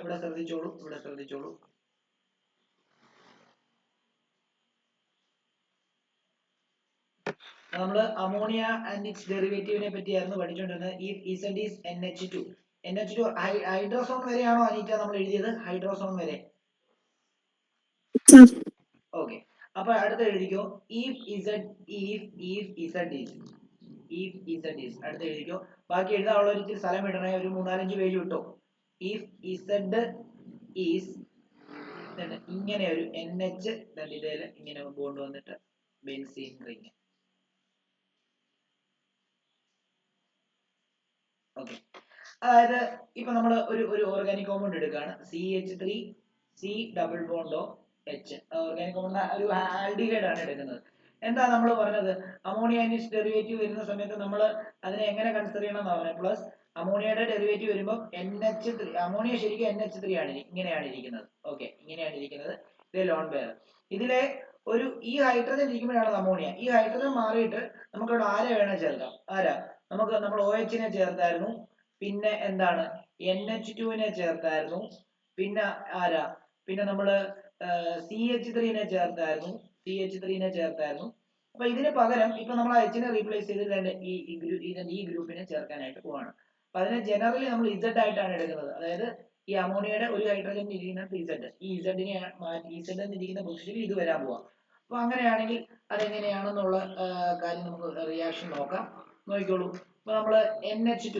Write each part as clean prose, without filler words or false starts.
ഇവിടെ ശ്രദ്ധിച്ചോളൂ. നമ്മൾ അമോണിയ ആൻഡ് ഇറ്റ്സ് ഡെറിവേറ്റീവിനെ പറ്റിയായിരുന്നു പഠിച്ചുകൊണ്ടിരുന്നത്. ഈ Z is NH2. NH2 ഹൈഡ്രോസോൺ വരെയാണോ Aneeta നമ്മൾ എഴുതിയത്? ഹൈഡ്രോസോൺ വരെ. ഓക്കെ. അപ്പൊ അടുത്ത എഴുതിക്കോ. if Z is അടുത്ത എഴുതിക്കോ. ബാക്കി എഴുതാനുള്ള ഒരു ഇത്തിരി സ്ഥലം ഇടണേ. ഒരു 3-4-5 പേജ് കിട്ടോ. if Z is ഇങ്ങനെ ഒരു NH ഇതേല് ഇങ്ങനെ ബോണ്ട് വന്നിട്ട് ബെൻസീൻ റിംഗ്. ഓക്കെ. അതായത് ഇപ്പൊ നമ്മൾ ഒരു ഓർഗാനിക് കോമ്പൗണ്ട് എടുക്കുകയാണ്. CH3 C double bond O H. Organic compound ഒരു ആൽഡിഹൈഡ് ആണ് എടുക്കുന്നത്. എന്താ നമ്മൾ പറഞ്ഞത്? അമോണിയ ഇസ് ഡെറിവേറ്റീവ് വരുന്ന സമയത്ത് നമ്മൾ അതിനെ എങ്ങനെ കൺസിഡർ ചെയ്യണം എന്നാ പറഞ്ഞത്. പ്ലസ് അമോണിയയുടെ ഡെറിവേറ്റീവ് വരുമ്പോൾ NH3. അമോണിയ ശരിക്കും NH3 ആണ്, ഇങ്ങനെയാണ് ഇരിക്കുന്നത്. ഓക്കെ, ഇങ്ങനെയാണ് ഇരിക്കുന്നത്. ഇത് ലോൺ പെയർ. ഇതിലെ ഒരു ഈ ഹൈഡ്രജൻ ഇരിക്കുമ്പോഴാണ് അമോണിയ. ഈ ഹൈഡ്രജൻ മാറിയിട്ട് നമുക്ക് ഇവിടെ ആരെ വേണം ചേർക്കാം. ആരാ? നമ്മൾ OH നെ ചേർത്തായിരുന്നു. പിന്നെ എന്താണ്? NH2 നെ ചേർത്തായിരുന്നു. പിന്നെ ആരാ? പിന്നെ നമ്മള് CH3 നെ ചേർത്തായിരുന്നു. അപ്പൊ ഇതിന് പകരം ഇപ്പൊ നമ്മൾ H നെ റീപ്ലേസ് ചെയ്തിട്ട് ഈ ഗ്രൂപ്പിനെ ചേർക്കാനായിട്ട് പോവാണ്. അപ്പൊ അതിനെ ജനറലി നമ്മൾ Z ആയിട്ടാണ് എടുക്കുന്നത്. അതായത് ഈ അമോണിയയുടെ ഒരു ഹൈഡ്രജൻ ഇരിക്കുന്ന Z, ഈ Z മാറ്റി Z എന്നിരിക്കുന്ന പൊസിഷനിൽ ഇത് വരാൻ പോവാം. അപ്പൊ അങ്ങനെയാണെങ്കിൽ അതെങ്ങനെയാണെന്നുള്ള കാര്യം നമുക്ക് റിയാക്ഷൻ നോക്കാം. നോക്കിക്കോളൂ. അപ്പൊ നമ്മള് NH2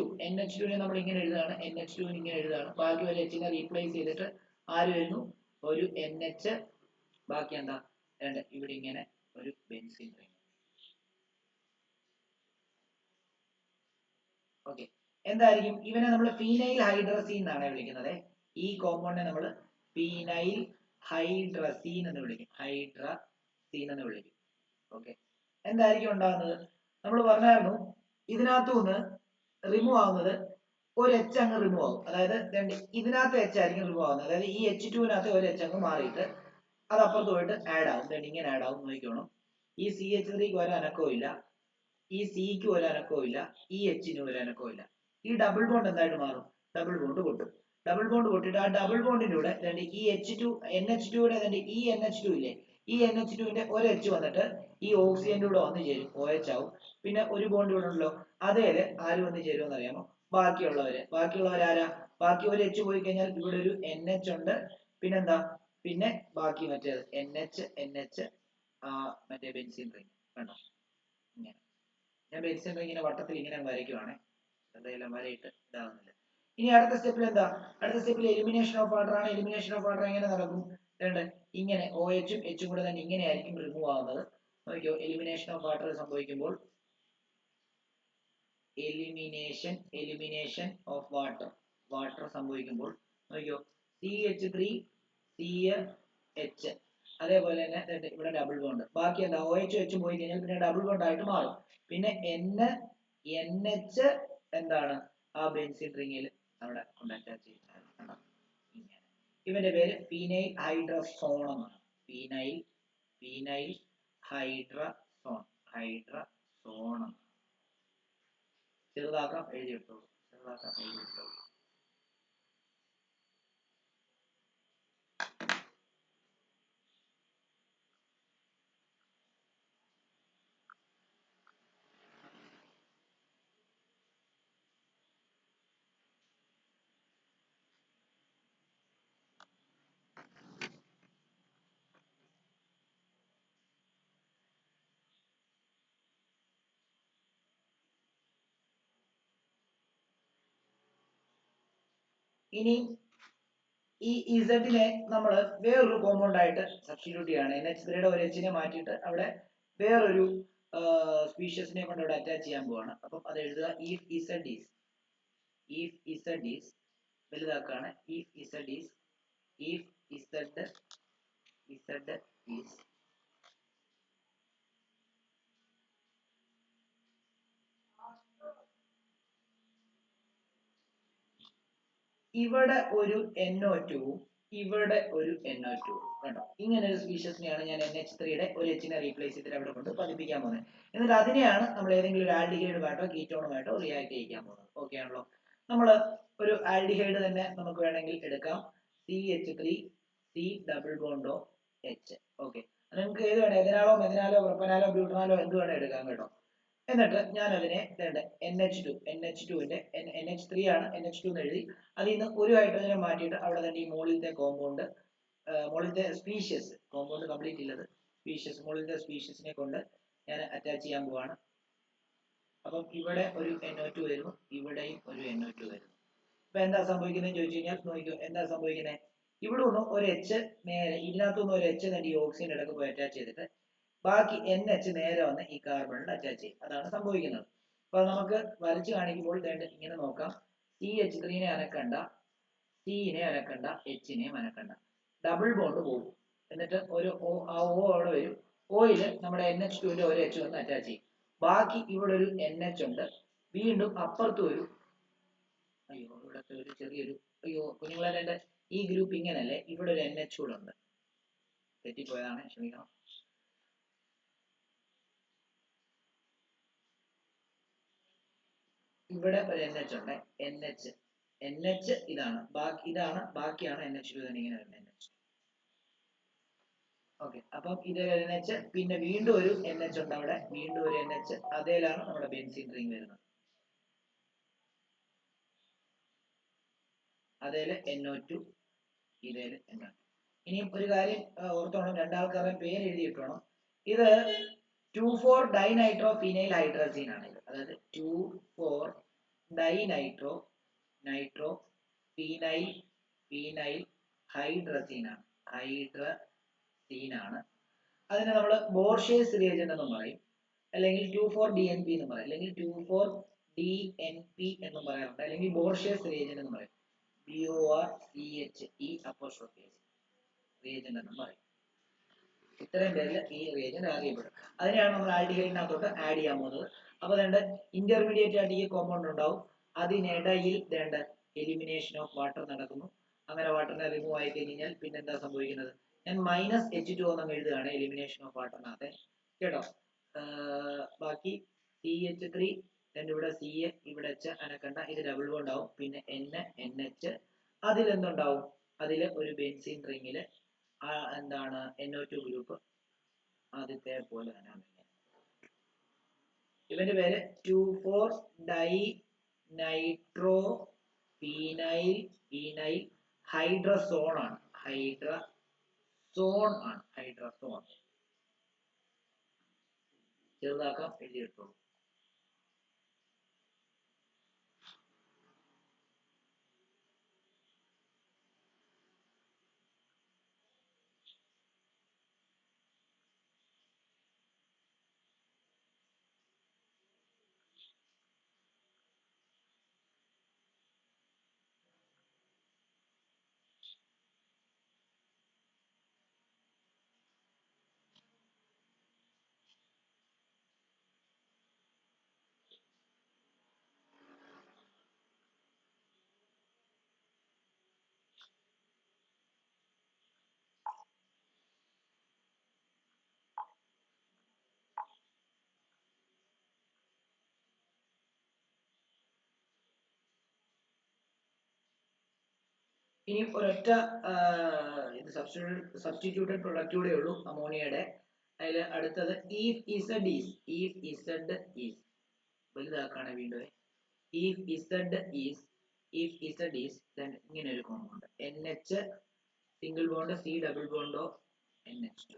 നെ നമ്മൾ ഇങ്ങനെ എഴുതാണ്. NH2 നെ ഇങ്ങനെ എഴുതാണ്. ബാക്കി ഒരു H നെ റീപ്ലേസ് ചെയ്തിട്ട് ആര് വരുന്നു? ഒരു NH. ബാക്കി എന്താ? ഇവിടെ ഇങ്ങനെ ഒരു ബെൻസീൻ റിംഗ്. ഓക്കെ. എന്തായിരിക്കും? ഇവനെ നമ്മൾ ഫീനൈൽ ഹൈഡ്രസീൻ എന്നാണ് വിളിക്കുന്നത്. ഈ കോമ്പൗണ്ടിനെ നമ്മൾ ഫീനൈൽ ഹൈഡ്രസീൻ എന്ന് വിളിക്കും. ഓക്കെ. എന്തായിരിക്കും ഉണ്ടാകുന്നത്? നമ്മൾ പറഞ്ഞായിരുന്നു ഇതിനകത്തുനിന്ന് റിമൂവ് ആവുന്നത് ഒരു H അങ്ങ് റിമൂവ് ആവും. അതായത് ഇതിനകത്ത് H ആയിരിക്കും റിമൂവ് ആവുന്നത്. അതായത് ഈ H2-നകത്ത് ഒരു H അങ്ങ് മാറിയിട്ട് അത് അപ്പുറത്ത് പോയിട്ട് ആഡ് ആവും. ഇങ്ങനെ ആഡ് ആവും. നോക്കിക്കോണം. ഈ CH3ക്ക് ഒരു അനക്കവും ഇല്ല, ഈ Cക്ക് ഒരു അനക്കവും ഇല്ല, ഈ Hന് ഒരു അനക്കവും ഇല്ല. ഈ ഡബിൾ ബോണ്ട് എന്തായിട്ട് മാറും? ഡബിൾ ബോണ്ട് പൊട്ടും. ഡബിൾ ബോണ്ട് പൊട്ടിട്ട് ആ ഡബിൾ ബോണ്ടിന്റെ കൂടെ ഈ NH2യുടെ ഈ NH2 ഇല്ലേ, ഈ NH2ന്റെ ഒരു H വന്നിട്ട് ഈ ഓക്സിജന്റെ കൂടെ വന്ന് ചേരും, OH ആവും. പിന്നെ ഒരു ബോണ്ട് ഇവിടെ ഉണ്ടല്ലോ, അതേല് ആര് വന്ന് ചേരുമെന്ന് അറിയാമോ? ബാക്കിയുള്ളവരാരാ? ബാക്കി ഒരു H പോയി കഴിഞ്ഞാൽ ഇവിടെ ഒരു NH ഉണ്ട്. പിന്നെന്താ? പിന്നെ ബാക്കി മറ്റേത് NH മറ്റേ ബെൻസീൻ റിംഗ് കണ്ടോ? ഇങ്ങനെ ഞാൻ ബെൻസീൻ റിംഗിനെ വട്ടത്തിൽ ഇങ്ങനെ വരയ്ക്കുവാണ്. എന്തായാലും വരയിട്ട് ഇതാവുന്നില്ല. ഇനി അടുത്ത സ്റ്റെപ്പിൽ എന്താ? അടുത്ത സ്റ്റെപ്പിൽ എലിമിനേഷൻ ഓഫ് വാട്ടർ ആണ്. എലിമിനേഷൻ ഓഫ് വാട്ടർ എങ്ങനെ നടക്കും? ഇങ്ങനെ OH ഉം H കൂടെ തന്നെ ഇങ്ങനെ ആയിരിക്കും റിമൂവ് ആവുന്നത്. നോക്കിയോ, എലിമിനേഷൻ ഓഫ് വാട്ടർ സംഭവിക്കുമ്പോൾ എലിമിനേഷൻ ഓഫ് വാട്ടർ സംഭവിക്കുമ്പോൾ നോക്കിയോ, CH3 CH. അതേപോലെ തന്നെ ഇവിടെ ഡബിൾ ബോണ്ട്. ബാക്കി എന്താ? OH H പോയി കഴിഞ്ഞാൽ പിന്നെ ഡബിൾ ബോണ്ട് ആയിട്ട് മാറും. പിന്നെ NH എന്താണ്? ആ ബെൻസീൻ റിംഗിൽ അവിടെ അറ്റാച്ച് ചെയ്യുന്നത്. ഇവന്റെ പേര് ഫീനൈൽ ഹൈഡ്രസോൺ എന്നാണ്. ഫീനൈൽ ഹൈഡ്രസോൺ. ചെറുതാക്കാം എഴുതിയിട്ടോളൂ. ഇനി ഈ Z-നെ നമ്മൾ വേറൊരു കോമ്പൗണ്ട് ആയിട്ട് സബ്സ്റ്റിറ്റ്യൂട്ട് ചെയ്യാണ്. NH3യുടെ ഒരു H നെ മാറ്റിയിട്ട് അവിടെ വേറൊരു സ്പീഷ്യസിനെ കൊണ്ട് ഇവിടെ അറ്റാച്ച് ചെയ്യാൻ പോവാണ്. അപ്പം അത് എഴുതുക. if Z is വലുതാക്കാണ്. if Z is ഇവിടെ ഒരു NO2 ഇവിടെ ഒരു NO2 കണ്ടോ? ഇങ്ങനെ ഒരു സ്പീഷ്യസിനെയാണ് ഞാൻ NH3യുടെ ഒരു H നെ റീപ്ലേസ് ചെയ്തിട്ട് അവിടെ കൊണ്ട് പതിപ്പിക്കാൻ പോകുന്നത്. എന്നിട്ട് അതിനെയാണ് നമ്മൾ ഏതെങ്കിലും ഒരു ആൽഡിഹൈഡുമായിട്ടോ കീറ്റോണുമായിട്ടോ റിയാക്ട് ചെയ്യിക്കാൻ പോകുന്നത്. ഓക്കെ ആണല്ലോ? നമ്മൾ ഒരു ആൽഡിഹൈഡ് തന്നെ നമുക്ക് വേണമെങ്കിൽ എടുക്കാം. CH3 C double bond O H. Okay, നിങ്ങൾക്ക് ഏത് വേണേ എഥനാലോ മെഥനാലോ പ്രൊപ്പനാലോ ബ്യൂട്ടനാലോ എന്ത് വേണേ എടുക്കാം കേട്ടോ. എന്നിട്ട് ഞാൻ അതിനെ NH2ന്റെ NH3 ആണ് NH2 എന്ന് എഴുതി അതിൽ നിന്ന് ഒരു ഹൈഡ്രജനെ മാറ്റിയിട്ട് അവിടെ തന്നെ ഈ മുകളിലത്തെ കോമ്പൗണ്ട് മുകളിലത്തെ സ്പീഷ്യസ് കോമ്പൗണ്ട് കംപ്ലീറ്റ് ഇല്ലത് സ്പീഷ്യസ് മുകളിലത്തെ സ്പീഷ്യസിനെ കൊണ്ട് ഞാൻ അറ്റാച്ച് ചെയ്യാൻ പോവാണ്. അപ്പം ഇവിടെ ഒരു NO2 വരുന്നു, ഇവിടെയും ഒരു NO2 വരുന്നു. അപ്പൊ എന്താ സംഭവിക്കുന്നത് ചോദിച്ചു കഴിഞ്ഞാൽ നോക്കിക്കോ എന്താ സംഭവിക്കുന്നത്. ഇവിടെ ഒന്നും ഒരു എച്ച് നേരെ ഇതിനകത്തുനിന്ന് ഒരു എച്ച് തന്നെ ഈ ഓക്സിജൻ ഇടയ്ക്ക് പോയി അറ്റാച്ച് ചെയ്തിട്ട് ബാക്കി NH നേരെ വന്ന് ഈ കാർബണിൽ അറ്റാച്ച് ചെയ്യും. അതാണ് സംഭവിക്കുന്നത്. അപ്പൊ നമുക്ക് വരച്ച് കാണിക്കുമ്പോൾ ഇങ്ങനെ നോക്കാം. CH3നെ അനക്കണ്ട, സിനെ അനക്കണ്ട, എച്ചിനെയും അനക്കണ്ട. ഡബിൾ ബോണ്ട് പോകും. എന്നിട്ട് ഒരു O അവിടെ വരും. ഓയിൽ നമ്മുടെ NH2ന്റെ ഒരു എച്ച് വന്ന് അറ്റാച്ച് ചെയ്യും. ബാക്കി ഇവിടെ ഒരു NH ഉണ്ട്. വീണ്ടും അപ്പുറത്ത് ഒരു അയ്യോ ഇവിടത്തെ ഒരു ചെറിയൊരു അയ്യോ കുഞ്ഞുങ്ങളെ ഈ ഗ്രൂപ്പ് ഇങ്ങനല്ലേ, ഇവിടെ ഒരു NH കൂടെ ഉണ്ട്, തെറ്റിപ്പോയതാണ്, ക്ഷമിക്കണം. ഇവിടെ ഒരു NH ഉണ്ട്, NH ഇതാണ്, ബാക്കിയാണ് NH2 തന്നെ ഇങ്ങനെ വരുന്നത് NH. ഓക്കെ, അപ്പം ഇത് NH, പിന്നെ വീണ്ടും ഒരു NH ഉണ്ട് അവിടെ, വീണ്ടും ഒരു NH, അതേലാണ് നമ്മുടെ ബെൻസീൻ റിംഗ് വരുന്നത്. അതേല് NO2, ഇതേല് NO2. ഇനിയും ഒരു കാര്യം ഓർത്തോണം, രണ്ടാൾക്കാരുടെ പേര് എഴുതിയിട്ടോണം. ഇത് 2,4 ഡൈനൈട്രോ ഫിനൈൽ ഹൈഡ്രസീൻ ആണ് ഇത്. അതായത് 2,4 ഡൈനൈട്രോ നൈട്രോ ഫീനൈൽ ഹൈഡ്രസീൻ ആണ്, അതിനെ നമ്മൾ ബോർഷേസ് റിയേജന്റ് എന്നും പറയും, അല്ലെങ്കിൽ 2,4-DNP എന്ന് പറയും, അല്ലെങ്കിൽ 2,4-DNP എന്നും പറയാറുണ്ട്, അല്ലെങ്കിൽ ബോർഷേസ് റിയേജന്റ് എന്ന് പറയും. BORCHE റിയേജന്റ് എന്നും പറയും. ഇത്രയും പേരിൽ ഈ റിയേജന്റ് അറിയപ്പെടും. അതിനെയാണ് നമ്മൾ ആൽഡിഹൈഡിനകത്തോട്ട് ആഡ് ചെയ്യാൻ പോകുന്നത്. അപ്പൊ ഇന്റർമീഡിയറ്റ് ആയിട്ട് ഈ കോമ്പൗണ്ട് ഉണ്ടാവും, അതിനിടയിൽ എലിമിനേഷൻ ഓഫ് വാട്ടർ നടക്കുന്നു. അങ്ങനെ വാട്ടറിനെ റിമൂവ് ആയി കഴിഞ്ഞാൽ പിന്നെ എന്താ സംഭവിക്കുന്നത്, ഞാൻ -H2 എന്നങ്ങ് എഴുതുകയാണ് എലിമിനേഷൻ ഓഫ് വാട്ടറിനകത്തെ കേട്ടോ. ബാക്കി CH3 ഇവിടെ CA ഇവിടെ H അനക്കണ്ട, ഇത് ഡബിൾ ബോണ്ട് ആവും, പിന്നെ NH അതിൽ എന്തുണ്ടാവും, അതിൽ ഒരു ബെൻസീൻ റിങ്ങില് എന്താണ് NO2 ഗ്രൂപ്പ് ആദ്യത്തെ പോലെ തന്നെ. ഇവന്റെ പേര് 2,4 ഡൈനൈട്രോ ഫീനൈൽ ഹൈഡ്രസോൺ ആണ്, ഹൈഡ്രസോൺ ചെറുതാക്കാം, എഴുതിയെടുത്തോളൂ. ഇനി ഒരൊറ്റ ഇത് സബ്സ്റ്റിറ്റ്യൂട്ടഡ് പ്രൊഡക്റ്റ് കൂടെ ഉള്ളൂ അമോണിയയുടെ. അതിൽ അടുത്തത് വലുതാക്കാണ് വീണ്ടും. ഇങ്ങനെ ഒരു compound NH single bond C double bond O NH2.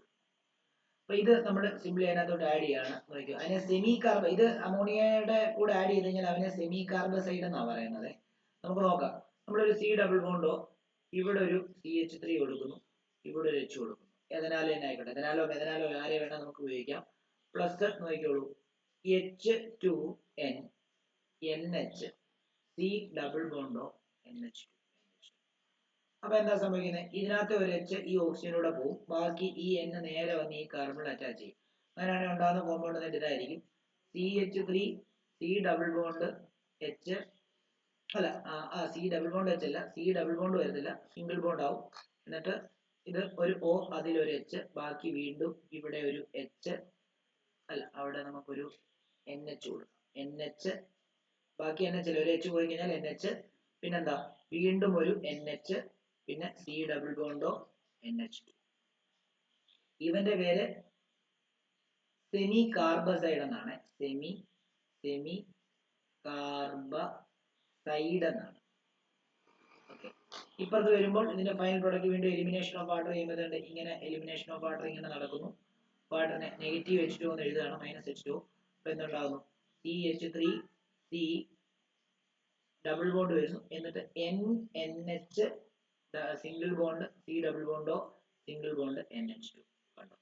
അപ്പൊ ഇത് നമ്മൾ സിംപ്ലി അതിനകത്തോട്ട് ആഡ് ചെയ്യാണ്. നോക്കിയോ, അതിനെ സെമി കാർബ, ഇത് അമോണിയയുടെ കൂടെ ആഡ് ചെയ്ത് കഴിഞ്ഞാൽ അവനെ സെമി കാർബസൈഡ് എന്നാണ് പറയുന്നത്. നമുക്ക് നോക്കാം. നമ്മളൊരു C ഡബിൾ ബോണ്ടോ, ഇവിടെ ഒരു CH3 കൊടുക്കുന്നു, ഇവിടെ ഒരു H കൊടുക്കുന്നു. എഥനാലോ തന്നെ ആയിക്കോട്ടെ, എഥനാലോ മെഥനാലോ ആരെ വേണം നമുക്ക് ഉപയോഗിക്കാം. പ്ലസ് നോക്കിയോളൂ, H2N NH C double bond O NH2. അപ്പൊ എന്താ സംഭവിക്കുന്നത്, ഇതിനകത്ത് ഒരു H ഈ ഓക്സിജനൂടെ പോകും, ബാക്കി ഈ N നേരെ വന്ന് ഈ കാർബണിൽ അറ്റാച്ച് ചെയ്യും. അങ്ങനെയാണെങ്കിൽ ഉണ്ടാകുന്ന കോമ്പൗണ്ട് ഇതായിരിക്കും, CH3 C double bond H അല്ല C ഡബിൾ ബോണ്ട് H അല്ല, C ഡബിൾ ബോണ്ട് വരുന്നില്ല, സിംഗിൾ ബോണ്ട് ആവും. എന്നിട്ട് ഇത് ഒരു O, അതിലൊരു H, ബാക്കി വീണ്ടും ഇവിടെ ഒരു H അല്ല, അവിടെ നമുക്കൊരു NH കൊടുക്കാം, NH ബാക്കി NH ഒരു H പോയി കഴിഞ്ഞാൽ NH, പിന്നെന്താ വീണ്ടും ഒരു NH, പിന്നെ C ഡബിൾ ബോണ്ടോ NH2. ഇവന്റെ പേര് സെമി കാർബസൈഡ് എന്നാണ്. സെമി കാർബസൈഡ് എന്നാണ്. ഓക്കെ, ഇപ്പുറത്ത് വരുമ്പോൾ ഇതിന്റെ ഫൈനൽ പ്രോഡക്റ്റ് വീണ്ടും എലിമിനേഷൻ ഓഫ് വാട്ടർ ചെയ്യുമ്പോൾ ഇങ്ങനെ എലിമിനേഷൻ ഓഫ് വാട്ടർ ഇങ്ങനെ നടക്കുന്നു. വാട്ടറിനെ നെഗറ്റീവ് H2 എന്ന് എഴുതുകയാണ്, -H2. അപ്പൊ എന്തുണ്ടാകുന്നു? CH3 C ഡബിൾ ബോണ്ട് വരുന്നു, എന്നിട്ട് NH single bond C double bond O single bond NH2. കണ്ടോ,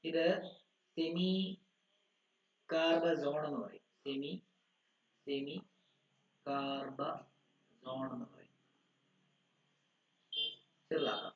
ഇത് സെമി കാർബസോൺ എന്ന് പറയും. സെമി കാർബസോൺ എന്ന് പറയും. ചെറുതാക്കാം.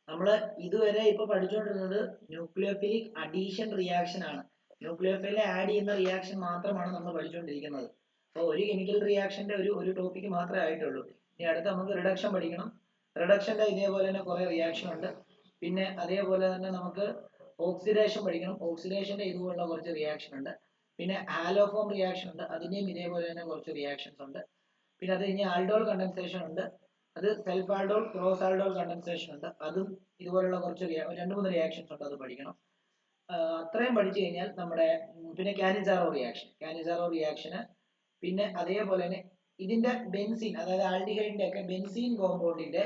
നമ്മൾ ഇതുവരെ ഇപ്പൊ പഠിച്ചുകൊണ്ടിരുന്നത് ന്യൂക്ലിയോഫിലിക് അഡീഷൻ റിയാക്ഷൻ ആണ്. ന്യൂക്ലിയോഫിലെ ആഡ് ചെയ്യുന്ന റിയാക്ഷൻ മാത്രമാണ് നമ്മൾ പഠിച്ചുകൊണ്ടിരിക്കുന്നത്. അപ്പോൾ ഒരു കെമിക്കൽ റിയാക്ഷന്റെ ഒരു ടോപ്പിക്ക് മാത്രമേ ആയിട്ടുള്ളൂ. ഇനി അടുത്ത് നമുക്ക് റിഡക്ഷൻ പഠിക്കണം. റിഡക്ഷന്റെ ഇതേപോലെ തന്നെ കുറെ റിയാക്ഷൻ ഉണ്ട്. പിന്നെ അതേപോലെ തന്നെ നമുക്ക് ഓക്സിഡേഷൻ പഠിക്കണം. ഓക്സിഡേഷന്റെ ഇതുപോലുള്ള കുറച്ച് റിയാക്ഷൻ ഉണ്ട്. പിന്നെ ഹാലോഫോം റിയാക്ഷൻ ഉണ്ട്, അതിന്റെയും ഇതേപോലെ തന്നെ കുറച്ച് റിയാക്ഷൻസ് ഉണ്ട്. പിന്നെ അത് കഴിഞ്ഞ് ആൽഡോൾ കണ്ടൻസേഷൻ ഉണ്ട്. അത് self aldol, cross aldol condensation ഉണ്ട്. അതും ഇതുപോലുള്ള കുറച്ച് 2-3 റിയാക്ഷൻസ് ഉണ്ട്, അത് പഠിക്കണം. അത്രയും പഠിച്ചു കഴിഞ്ഞാൽ നമ്മുടെ പിന്നെ കാനിസാറോ റിയാക്ഷന് പിന്നെ അതേപോലെ തന്നെ ഇതിന്റെ ബെൻസീൻ, അതായത് ആൽഡിഹൈഡിന്റെ ഒക്കെ ബെൻസീൻ കോമ്പൗണ്ടിന്റെ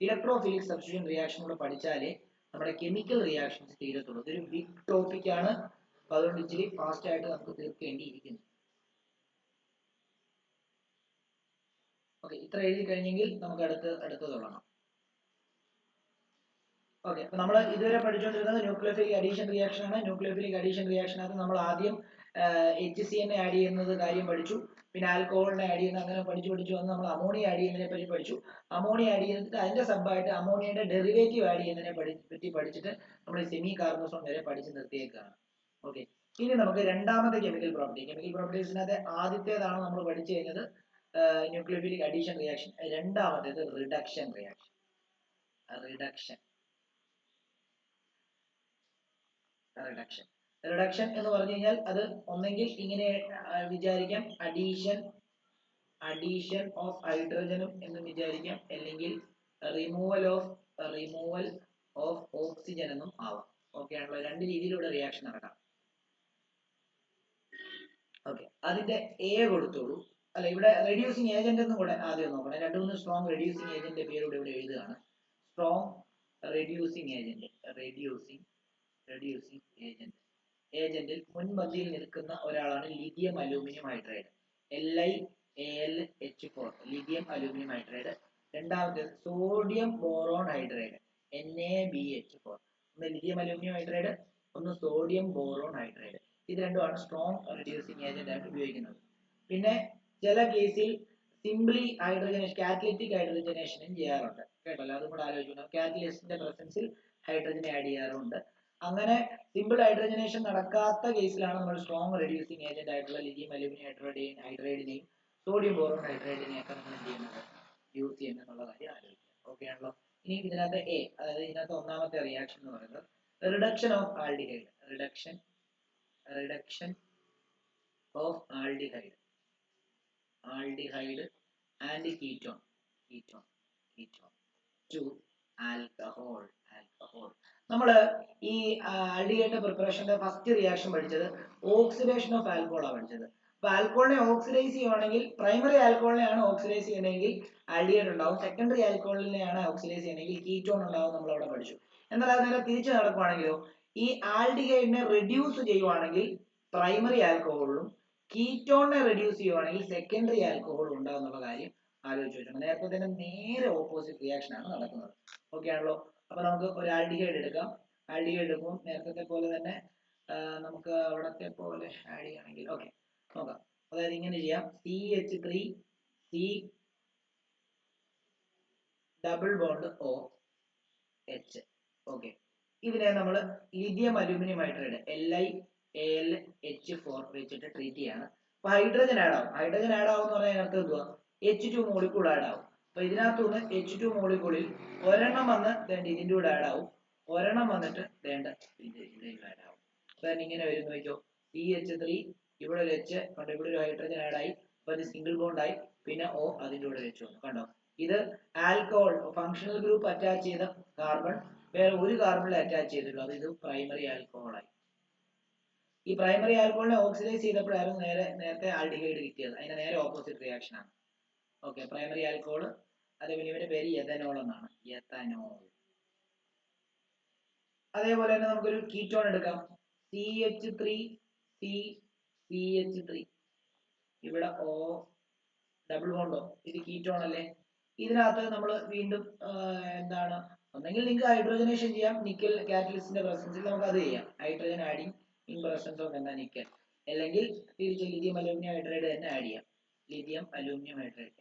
ഇലക്ട്രോഫിലിക് സബ്സ്റ്റിറ്റ്യൂഷൻ റിയാക്ഷൻ കൂടെ പഠിച്ചാലേ നമ്മുടെ കെമിക്കൽ റിയാക്ഷൻസ് തീരത്തുള്ളൂ. ഇതൊരു ബിഗ് ടോപ്പിക് ആണ്. അതുകൊണ്ട് ഇച്ചിരി ഫാസ്റ്റ് ആയിട്ട് നമുക്ക് തീർക്കേണ്ടിയിരിക്കുന്നു. ഓക്കെ, ഇത്ര എഴുതി കഴിഞ്ഞെങ്കിൽ നമുക്ക് അടുത്ത് തുടങ്ങാം. ഓക്കെ, അപ്പൊ നമ്മൾ ഇതുവരെ പഠിച്ചുകൊണ്ടിരുന്നത് ന്യൂക്ലിയോഫിലിക് അഡീഷൻ റിയാക്ഷൻ ആണ്. ന്യൂക്ലിയോഫിലിക് അഡീഷൻ റിയാക്ഷനകത്ത് നമ്മൾ ആദ്യം HCN ആഡ് ചെയ്യുന്നത് കാര്യം പഠിച്ചു. പിന്നെ ആൽക്കഹോളിനെ ആഡ് ചെയ്യുന്നത്, അങ്ങനെ പഠിച്ചു വന്ന് നമ്മൾ അമോണിയ ആഡ് ചെയ്യുന്നതിനെ പറ്റി പഠിച്ചു. അമോണിയ ആഡ് ചെയ്തിട്ട് അതിന്റെ സബ്ബായിട്ട് അമോണിയയുടെ ഡെറിവേറ്റീവ് ആഡ് ചെയ്യുന്നതിനെ പറ്റി പഠിച്ചിട്ട് നമ്മൾ സെമി കാർബസോൺ വരെ പഠിച്ച് നിർത്തിയേക്കാണ്. ഓക്കെ, ഇനി നമുക്ക് രണ്ടാമത്തെ കെമിക്കൽ പ്രോപ്പർട്ടീസിനകത്ത് ആദ്യത്തേതാണ് നമ്മൾ പഠിച്ചു കഴിഞ്ഞത് ന്യൂക്ലിയോഫിലിക് അഡീഷൻ റിയാക്ഷൻ. രണ്ടാമത്തേത് റിഡക്ഷൻ റിയാക്ഷൻ. റിഡക്ഷൻ എന്ന് പറഞ്ഞു കഴിഞ്ഞാൽ അത് ഒന്നെങ്കിൽ ഇങ്ങനെ വിചാരിക്കാം, അഡീഷൻ ഓഫ് ഹൈഡ്രജനും എന്ന് വിചാരിക്കാം, അല്ലെങ്കിൽ റിമൂവൽ ഓഫ് ഓക്സിജൻ എന്നും ആവാം. ഓക്കെ ആണല്ലോ, രണ്ട് രീതിയിലൂടെ റിയാക്ഷൻ നടക്കാം. ഓക്കെ, അതിന്റെ എ കൊടുത്തോളൂ. അല്ല, ഇവിടെ റെഡ്യൂസിങ് ഏജന്റ് എന്നും കൂടെ ആദ്യം നോക്കണം. 2-3 സ്ട്രോങ് റെഡ്യൂസിങ് ഏജന്റ് പേരോട് ഇവിടെ എഴുതുകയാണ്. സ്ട്രോങ് റെഡ്യൂസിങ് ഏജന്റിൽ മുൻപന്തിയിൽ നിൽക്കുന്ന ഒരാളാണ് lithium aluminium hydride, LiAlH4, lithium aluminium hydride. രണ്ടാമത്തേത് സോഡിയം ബോറോൺ ഹൈഡ്രൈഡ്, NaBH4. ഒന്ന് ലിഥിയം അലൂമിനിയം ഹൈഡ്രൈഡ്, ഒന്ന് സോഡിയം ബോറോൺ ഹൈഡ്രൈഡ്. ഇത് രണ്ടുമാണ് സ്ട്രോങ് റെഡ്യൂസിങ് ഏജന്റ് ആയിട്ട് ഉപയോഗിക്കുന്നത്. പിന്നെ ചില കേസിൽ സിംപ്ലി ഹൈഡ്രജനേഷൻ, കാറ്റലിറ്റിക് ഹൈഡ്രജനേഷനും ചെയ്യാറുണ്ട്. കേട്ടല്ലോ, അതും കൂടെ ആലോചിക്കണം. കാറ്റലിസ്റ്റിന്റെ പ്രസൻസിൽ ഹൈഡ്രജനെ ആഡ് ചെയ്യാറുണ്ട്. അങ്ങനെ സിമ്പിൾ ഹൈഡ്രജനേഷൻ നടക്കാത്ത കേസിലാണ് നമ്മൾ സ്ട്രോങ് റെഡ്യൂസിങ് ഏജന്റ് ആയിട്ടുള്ള ലിഥിയം അലൂമിനിയം ഹൈഡ്രൈഡിനെയും സോഡിയം ബോറോൺ ഹൈഡ്രൈഡിനെയും ഒക്കെ നമ്മൾ എന്ത് ചെയ്യുന്നത്, യൂസ് ചെയ്യുന്നുള്ള കാര്യം ആലോചിക്കുക. ഓക്കെ ആണല്ലോ. ഇനി ഇതിനകത്ത് എ, അതായത് ഇതിനകത്ത് ഒന്നാമത്തെ റിയാക്ഷൻ എന്ന് പറയുന്നത് reduction of aldehyde. Reduction of aldehyde and ketone to alcohol. നമ്മൾ ഈ ആൽഡിഹൈഡിന്റെ പ്രിപ്പറേഷന്റെ ഫസ്റ്റ് റിയാക്ഷൻ പഠിച്ചത് ഓക്സിഡേഷൻ ഓഫ് ആൽക്കഹോൾ ആണ് പഠിച്ചത്. അപ്പൊ ആൽക്കഹോളിനെ ഓക്സിഡൈസ് ചെയ്യുവാണെങ്കിൽ, പ്രൈമറി ആൽക്കഹോളിനെയാണ് ഓക്സിഡൈസ് ചെയ്യണമെങ്കിൽ ആൽഡിഹൈഡ് ഉണ്ടാവും, സെക്കൻഡറി ആൽക്കഹോളിനെയാണ് ഓക്സിഡൈസ് ചെയ്യണമെങ്കിൽ കീറ്റോൺ ഉണ്ടാവും. നമ്മൾ അവിടെ പഠിച്ചു. എന്നാൽ അത് നേരെ തിരിച്ചു നടക്കുവാണെങ്കിലോ, ഈ ആൽഡിഹൈഡിനെ റെഡ്യൂസ് ചെയ്യുവാണെങ്കിൽ പ്രൈമറി ആൽക്കഹോളിലും, കീറ്റോണിനെ റെഡ്യൂസ് ചെയ്യുവാണെങ്കിൽ സെക്കൻഡറി ആൽക്കഹോളും ഉണ്ടാവും എന്നുള്ള കാര്യം ആലോചിച്ച് വെച്ചോണം. നേരത്തെ തന്നെ നേരെ ഓപ്പോസിറ്റ് റിയാക്ഷൻ ആണ് നടക്കുന്നത്. ഓക്കെ ആണല്ലോ. അപ്പൊ നമുക്ക് ഒരു ആൽഡിഹൈഡ് എടുക്കാം. ആൽഡിഹൈഡ് എടുക്കുമ്പോൾ നേരത്തെ പോലെ തന്നെ നമുക്ക് അവിടത്തെ പോലെ ആഡ് ചെയ്യണമെങ്കിൽ ഓക്കെ നോക്കാം. അതായത് ഇങ്ങനെ ചെയ്യാം, CH3 C double bond OH. Okay, ഇതിനെ നമ്മൾ ലിഥിയം അലൂമിനിയം ഹൈഡ്രൈഡ് LiAlH4 വെച്ചിട്ട് ട്രീറ്റ് ചെയ്യാണ്. അപ്പൊ ഹൈഡ്രജൻ ആഡ് ആവും എന്ന് പറഞ്ഞാൽ അതിനർത്ഥം എന്തുവാ, H2 മോളിക്യൂൾ ആഡ് ആവും. അപ്പൊ ഇതിനകത്ത് നിന്ന് H2 മോളിക്കൂളിൽ ഒരെണ്ണം വന്ന് ഇതിന്റെ കൂടെ ആഡ് ആവും, ഒരെണ്ണം വന്നിട്ട് ഇതിന്റെ ആഡ് ആവും. അപ്പൊ ഇങ്ങനെ വരും നോക്കിയോ, CH3 ഇവിടെ ഒരു H കണ്ടോ, ഇവിടെ ഒരു ഹൈഡ്രജൻ ആഡ് ആയി, അപ്പൊ ഇത് സിംഗിൾ ബോണ്ട് ആയി, പിന്നെ O അതിന്റെ കൂടെ വെച്ച് വന്നു കണ്ടോ. ഇത് ആൽക്കഹോൾ ഫങ്ഷണൽ ഗ്രൂപ്പ് അറ്റാച്ച് ചെയ്ത കാർബൺ വേറെ ഒരു കാർബണിൽ അറ്റാച്ച് ചെയ്തിട്ടുള്ളൂ, അത് ഇത് പ്രൈമറി ആൽക്കഹോൾ ആയി. ഈ പ്രൈമറി ആൽക്കഹോളിനെ ഓക്സിഡൈസ് ചെയ്തപ്പോഴായിരുന്നു നേരത്തെ ആൽഡിഹൈഡ് കിട്ടിയത്, അതിന്റെ നേരെ ഓപ്പോസിറ്റ് റിയാക്ഷൻ ആണ്. ഓക്കെ, പ്രൈമറി ആൽക്കഹോൾ, അതേപോലെ ഇവന്റെ പേര് എഥനോൾ എന്നാണ്, എഥനോൾ. അതേപോലെ തന്നെ നമുക്കൊരു കീറ്റോൺ എടുക്കാം, CH3 CH3, ഇവിടെ O ഡബിൾ ബോണ്ടോ, ഇത് കീറ്റോൺ അല്ലേ. ഇതിനകത്ത് നമ്മൾ വീണ്ടും എന്താണ്, ഒന്നെങ്കിൽ നിങ്ങൾക്ക് ഹൈഡ്രോജനേഷൻ ചെയ്യാം, നിക്കൽ കാറ്റലിസ്റ്റിന്റെ പ്രസൻസിൽ നമുക്ക് അത് ചെയ്യാം, hydrogen adding in presence of എന്താ നിക്കൽ, അല്ലെങ്കിൽ തിരിച്ച് ലിഥിയം അലൂമിനിയം ഹൈഡ്രൈഡ് തന്നെ ആഡ് ചെയ്യാം, ലിഥിയം അലൂമിനിയം ഹൈഡ്രൈഡ്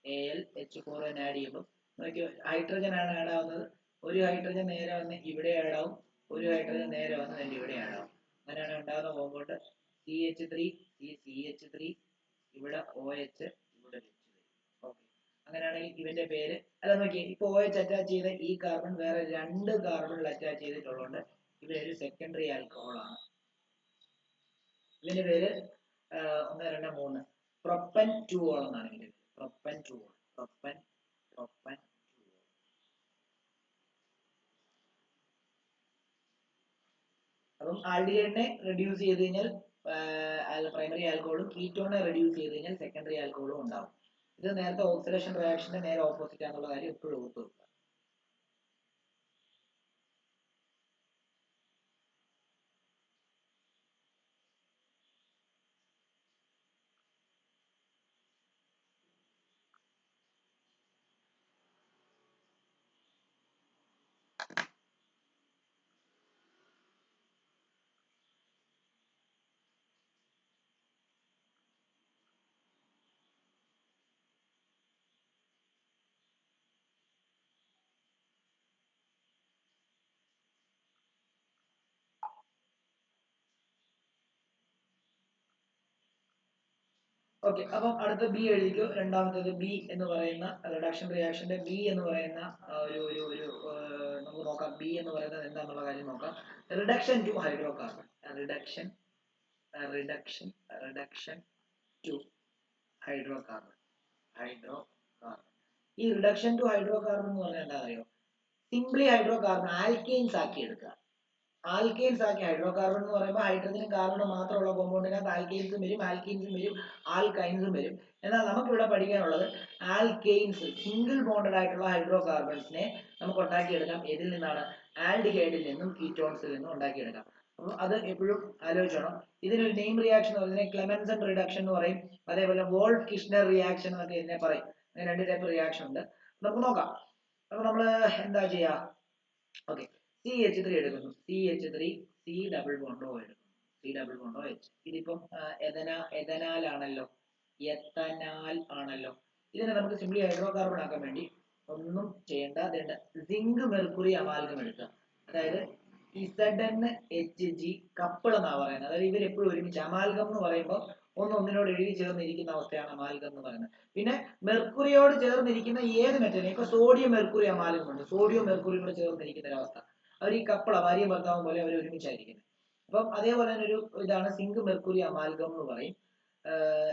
LiHH4 തന്നെ ആഡ് ചെയ്യുമ്പോൾ നോക്കിയോ, ഹൈഡ്രജൻ ആണ് ആഡ് ആവുന്നത്, ഒരു ഹൈഡ്രജൻ നേരെ വന്ന് ഇവിടെ ആഡ് ആവും, ഒരു ഹൈഡ്രജൻ നേരെ വന്ന് അതിന്റെ ഇവിടെ ആഡ് ആവും, അങ്ങനെയാണ് ഉണ്ടാകുന്ന കോമ്പൗണ്ട് CH3 CH3, ഇവിടെ OH, ഇവിടെ H. ഓക്കെ, അങ്ങനെയാണെങ്കിൽ ഇവന്റെ പേര് അല്ല നോക്കിയേ, ഇപ്പൊ OH അറ്റാച്ച് ചെയ്ത ഈ കാർബൺ വേറെ രണ്ട് കാർബണിൽ അറ്റാച്ച് ചെയ്തിട്ടുള്ളതുകൊണ്ട് ഇവരൊരു സെക്കൻഡറി ആൽക്കഹോൾ ആണ്. ഇതിന്റെ പേര് 1 2 3 പ്രൊപ്പൻ 2 എന്നാണ് ഇതിന്റെ പേര്, പ്രൊപ്പൻ 2, പ്രൊപ്പൻ പ്രൊപ്പൻ 2. അപ്പം ആൽഡിഹൈഡിനെ റെഡ്യൂസ് ചെയ്ത് കഴിഞ്ഞാൽ പ്രൈമറി ആൽക്കഹോളും, കീറ്റോണിനെ റെഡ്യൂസ് ചെയ്ത് കഴിഞ്ഞാൽ സെക്കൻഡറി ആൽക്കഹോളും ഉണ്ടാവും. ഇത് നേരത്തെ ഓക്സിഡേഷൻ റിയാക്ഷന്റെ നേരെ ഓപ്പോസിറ്റ് ആണെന്നുള്ള കാര്യം എപ്പോഴും ഓർത്തു വെക്കുക. ഓക്കെ, അപ്പം അടുത്ത ബി എഴുതിക്കോ. രണ്ടാമത്തേത് ബി എന്ന് പറയുന്ന റിഡക്ഷൻ റിയാക്ഷന്റെ ബി എന്ന് പറയുന്ന ഒരു ഒരു ഒരു നമുക്ക് നോക്കാം, ബി എന്ന് പറയുന്നത് എന്താണെന്നുള്ള കാര്യം നോക്കാം. Reduction to hydrocarbon, reduction reduction reduction to hydrocarbon, hydrocarbon. ഈ റിഡക്ഷൻ ടു ഹൈഡ്രോ കാർബൺ എന്ന് പറഞ്ഞാൽ എന്താ അറിയോ, സിംപ്ലി ഹൈഡ്രോ കാർബൺ ആൽക്കെയിൻസ് ആക്കി എടുക്കുക. ആൽക്കെയിൻസ് ആക്കി, ഹൈഡ്രോ കാർബൺ എന്ന് പറയുമ്പോൾ ഹൈഡ്രജനും കാർബണും മാത്രമുള്ള കോമ്പൗണ്ടിനകത്ത് ആൽക്കെയിൻസും വരും, ആൽക്കീൻസും വരും, ആൽക്കൈൻസും വരും. എന്നാൽ നമുക്ക് ഇവിടെ പഠിക്കാനുള്ളത് ആൽക്കെയിൻസ്, സിംഗിൾ ബോണ്ടഡ് ആയിട്ടുള്ള ഹൈഡ്രോ കാർബൺസിനെ നമുക്ക് ഉണ്ടാക്കിയെടുക്കാം. ഏതിൽ നിന്നാണ്? ആൽഡിഹൈഡിൽ നിന്നും കീറ്റോൺസിൽ നിന്നും ഉണ്ടാക്കിയെടുക്കാം. അപ്പോൾ അത് എപ്പോഴും ആലോചിച്ചോണം. ഇതിനൊരു നെയിം റിയാക്ഷൻ എന്ന് പറയുന്നത് ക്ലെമൻസൺ റിഡക്ഷൻ എന്ന് പറയും, അതേപോലെ വോൾഫ് കിഷ്ണർ റിയാക്ഷൻ എന്നൊക്കെ ഇതിനെ പറയും. അങ്ങനെ രണ്ട് ടൈപ്പ് റിയാക്ഷൻ ഉണ്ട്, നമുക്ക് നോക്കാം. അപ്പൊ നമ്മൾ എന്താ ചെയ്യാ? ഓക്കെ, CH3 എടുക്കുന്നു, CH3 C ഡബിൾ ബോണ്ടോ എടുക്കുന്നു, C ഡബിൾ ബോണ്ടോ H. ഇതിപ്പം എഥനാൽ ആണല്ലോ, എത്തനാൽ ആണല്ലോ. ഇതിനെ നമുക്ക് സിംപ്ലി ഹൈഡ്രോ കാർബൺ ആക്കാൻ വേണ്ടി ഒന്നും ചെയ്യേണ്ട, സിങ്ക് മെർക്കുറി അമാൽഗം എടുക്കുക. അതായത് ZnHg കപ്പിൾ എന്നാ പറയുന്നത്. അതായത് ഇവർ എപ്പോഴും ഒരുമിച്ച്, അമാൽഗം എന്ന് പറയുമ്പോൾ ഒന്നിനോട് എഴുതി ചേർന്നിരിക്കുന്ന അവസ്ഥയാണ് അമാൽഗം എന്ന് പറയുന്നത്. പിന്നെ മെർക്കുറിയോട് ചേർന്നിരിക്കുന്ന ഏത് മെറ്റലും, ഇപ്പൊ സോഡിയം മെർക്കുറി അമാൽഗം ഉണ്ട്, സോഡിയം മെർക്കുറി കൂടെ ചേർന്നിരിക്കുന്ന ഒരു അവസ്ഥ, അവർ ഈ കപ്പിള ഭാര്യയും ഭർത്താവും പോലെ അവർ ഒരുമിച്ചായിരിക്കുന്നത്. അപ്പം അതേപോലെ തന്നെ ഒരു ഇതാണ് സിങ്ക് മെർക്കുറി അമാൽഗം എന്ന് പറയും,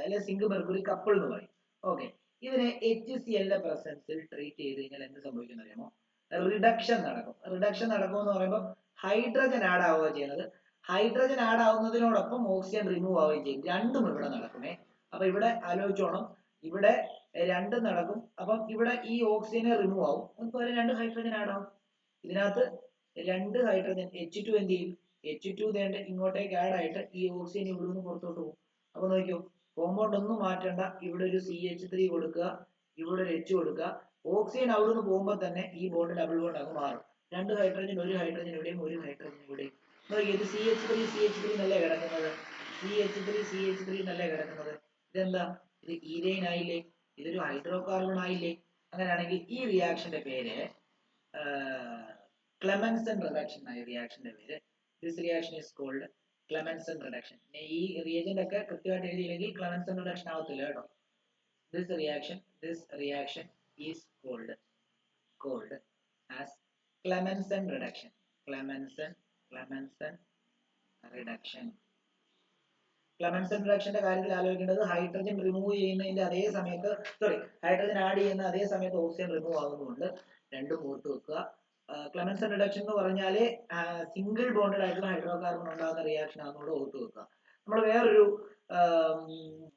അല്ലെ സിങ്ക് മെർക്കുറി കപ്പിൾ എന്ന് പറയും. ഓക്കെ, ഇതിനെ HCl ന്റെ പ്രസൻസിൽ ട്രീറ്റ് ചെയ്ത് കഴിഞ്ഞാൽ എന്ത് സംഭവിക്കുന്ന അറിയാമോ? റിഡക്ഷൻ നടക്കും. റിഡക്ഷൻ നടക്കും എന്ന് പറയുമ്പോൾ ഹൈഡ്രജൻ ആഡ് ആവുക ചെയ്യുന്നത്, ഹൈഡ്രജൻ ആഡ് ആവുന്നതിനോടൊപ്പം ഓക്സിജൻ റിമൂവ് ആവുകയും ചെയ്യും. രണ്ടും ഇവിടെ നടക്കുമേ. അപ്പൊ ഇവിടെ ആലോചിച്ചോണം, ഇവിടെ രണ്ടും നടക്കും. അപ്പം ഇവിടെ ഈ ഓക്സിജനെ റിമൂവ് ആവും, നമുക്ക് രണ്ട് ഹൈഡ്രജൻ ആഡ് ആവും. ഇതിനകത്ത് രണ്ട് ഹൈഡ്രജൻ H2 എന്ത് ചെയ്യും? H2 ദേണ്ട ഇങ്ങോട്ടേക്ക് ആഡ് ആയിട്ട് ഈ ഓക്സിജൻ ഇവിടെ നിന്ന് പുറത്തോട്ട് പോകും. അപ്പൊ നോക്കിയോ, കോമ്പൗണ്ട് ഒന്നും മാറ്റണ്ട, ഇവിടെ ഒരു CH3 കൊടുക്കുക, ഇവിടെ ഒരു H കൊടുക്കുക, ഓക്സിജൻ അവിടെ നിന്ന് പോകുമ്പോൾ തന്നെ ഈ ബോണ്ട് ഡബിൾ ബോണ്ട് ആകും മാറും. രണ്ട് ഹൈഡ്രജൻ, ഒരു ഹൈഡ്രജൻ ഇവിടെയും ഒരു ഹൈഡ്രജൻ ഇവിടെയും. ഇത് CH3 എന്നല്ലേ കിടക്കുന്നത്, CH3 എന്നല്ലേ കിടക്കുന്നത്. ഇതെന്താ? ഇത് ഈഥെയ്ൻ ആയില്ലേ, ഇതൊരു ഹൈഡ്രോ കാർബൺ ആയില്ലേ. അങ്ങനെയാണെങ്കിൽ ഈ റിയാക്ഷന്റെ പേര് ക്ലെമൻസൺ റിഡക്ഷൻ ആയ റിയാക്ഷന്റെ പേര്. This reaction is called Clemmensen reduction. ഈ റിയേജന്റ് ഒക്കെ കൃത്യമായിട്ട് എഴുതിയില്ലെങ്കിൽ ക്ലെമൻസൺ റിഡക്ഷൻ ആവത്തില്ല കേട്ടോ. This reaction is called as Clemmensen reduction. Clemmensen reduction. Clemmensen reduction കാര്യത്തിൽ ആലോചിക്കേണ്ടത് ഹൈഡ്രജൻ റിമൂവ് ചെയ്യുന്നതിന്റെ അതേ സമയത്ത് ഹൈഡ്രജൻ ആഡ് ചെയ്യുന്ന അതേ സമയത്ത് ഓക്സിജൻ റിമൂവ് ആകുന്നുണ്ട്. രണ്ടും ഓർത്ത് വെക്കുക. Clemmensen reduction എന്ന് പറഞ്ഞാൽ സിംഗിൾ ബോണ്ടഡ് ആയിട്ടുള്ള ഹൈഡ്രോകാർബൺ ഉണ്ടാകുന്ന റിയാക്ഷൻ ആണെന്നുകൂടെ ഓർത്ത് വെക്കുക. നമ്മൾ വേറൊരു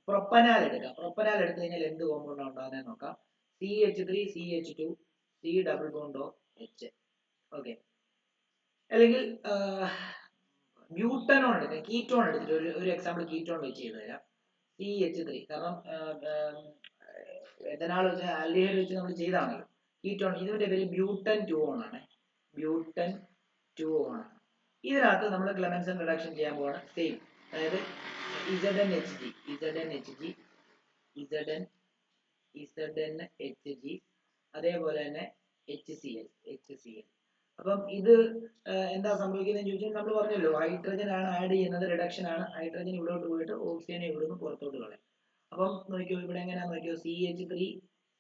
പ്രൊപ്പനാൽ എടുക്കാം. പ്രൊപ്പനാൽ എടുത്തു കഴിഞ്ഞാൽ എന്ത് കോമ്പൗണ്ട് ഉണ്ടാകുന്നത് നോക്കാം. CH3 CH2 C double bond of H. Okay, അല്ലെങ്കിൽ ബ്യൂട്ടനോൺ എടുക്കാം, കീറ്റോൺ എടുത്തിട്ട് ഒരു എക്സാമ്പിൾ കീറ്റോൺ വെച്ച് ചെയ്ത് തരാം. CH3 കാരണം എഥനാൽ വെച്ച് ആൽഡിഹൈഡ് വെച്ച് നമ്മൾ ചെയ്താണല്ലോ. കീറ്റോൺ ഇതിന്റെ പേര് ബ്യൂട്ടൻ 2 ആണ്. ബ്യൂട്ടൻ 2 ആണ്. ഇതിനകത്ത് നമ്മൾ ക്ലെമൻസൻ റിഡക്ഷൻ ചെയ്യാൻ പോവാണ്. സെയിം, അതായത് ZnHg അതേപോലെ തന്നെ HCl. അപ്പം ഇത് എന്താ സംഭവിക്കുന്നത് ചോദിച്ചാൽ നമ്മൾ പറഞ്ഞല്ലോ ഹൈഡ്രജൻ ആണ് ആഡ് ചെയ്യുന്നത്, റിഡക്ഷൻ ആണ്. ഹൈഡ്രജൻ ഇവിടോട്ട് പോയിട്ട് ഓക്സിജനെ ഇവിടുന്ന് പുറത്തോട്ട് കളയും. അപ്പം നോക്കിയോ ഇവിടെ എങ്ങനെയാ നോക്കിയോ, CH3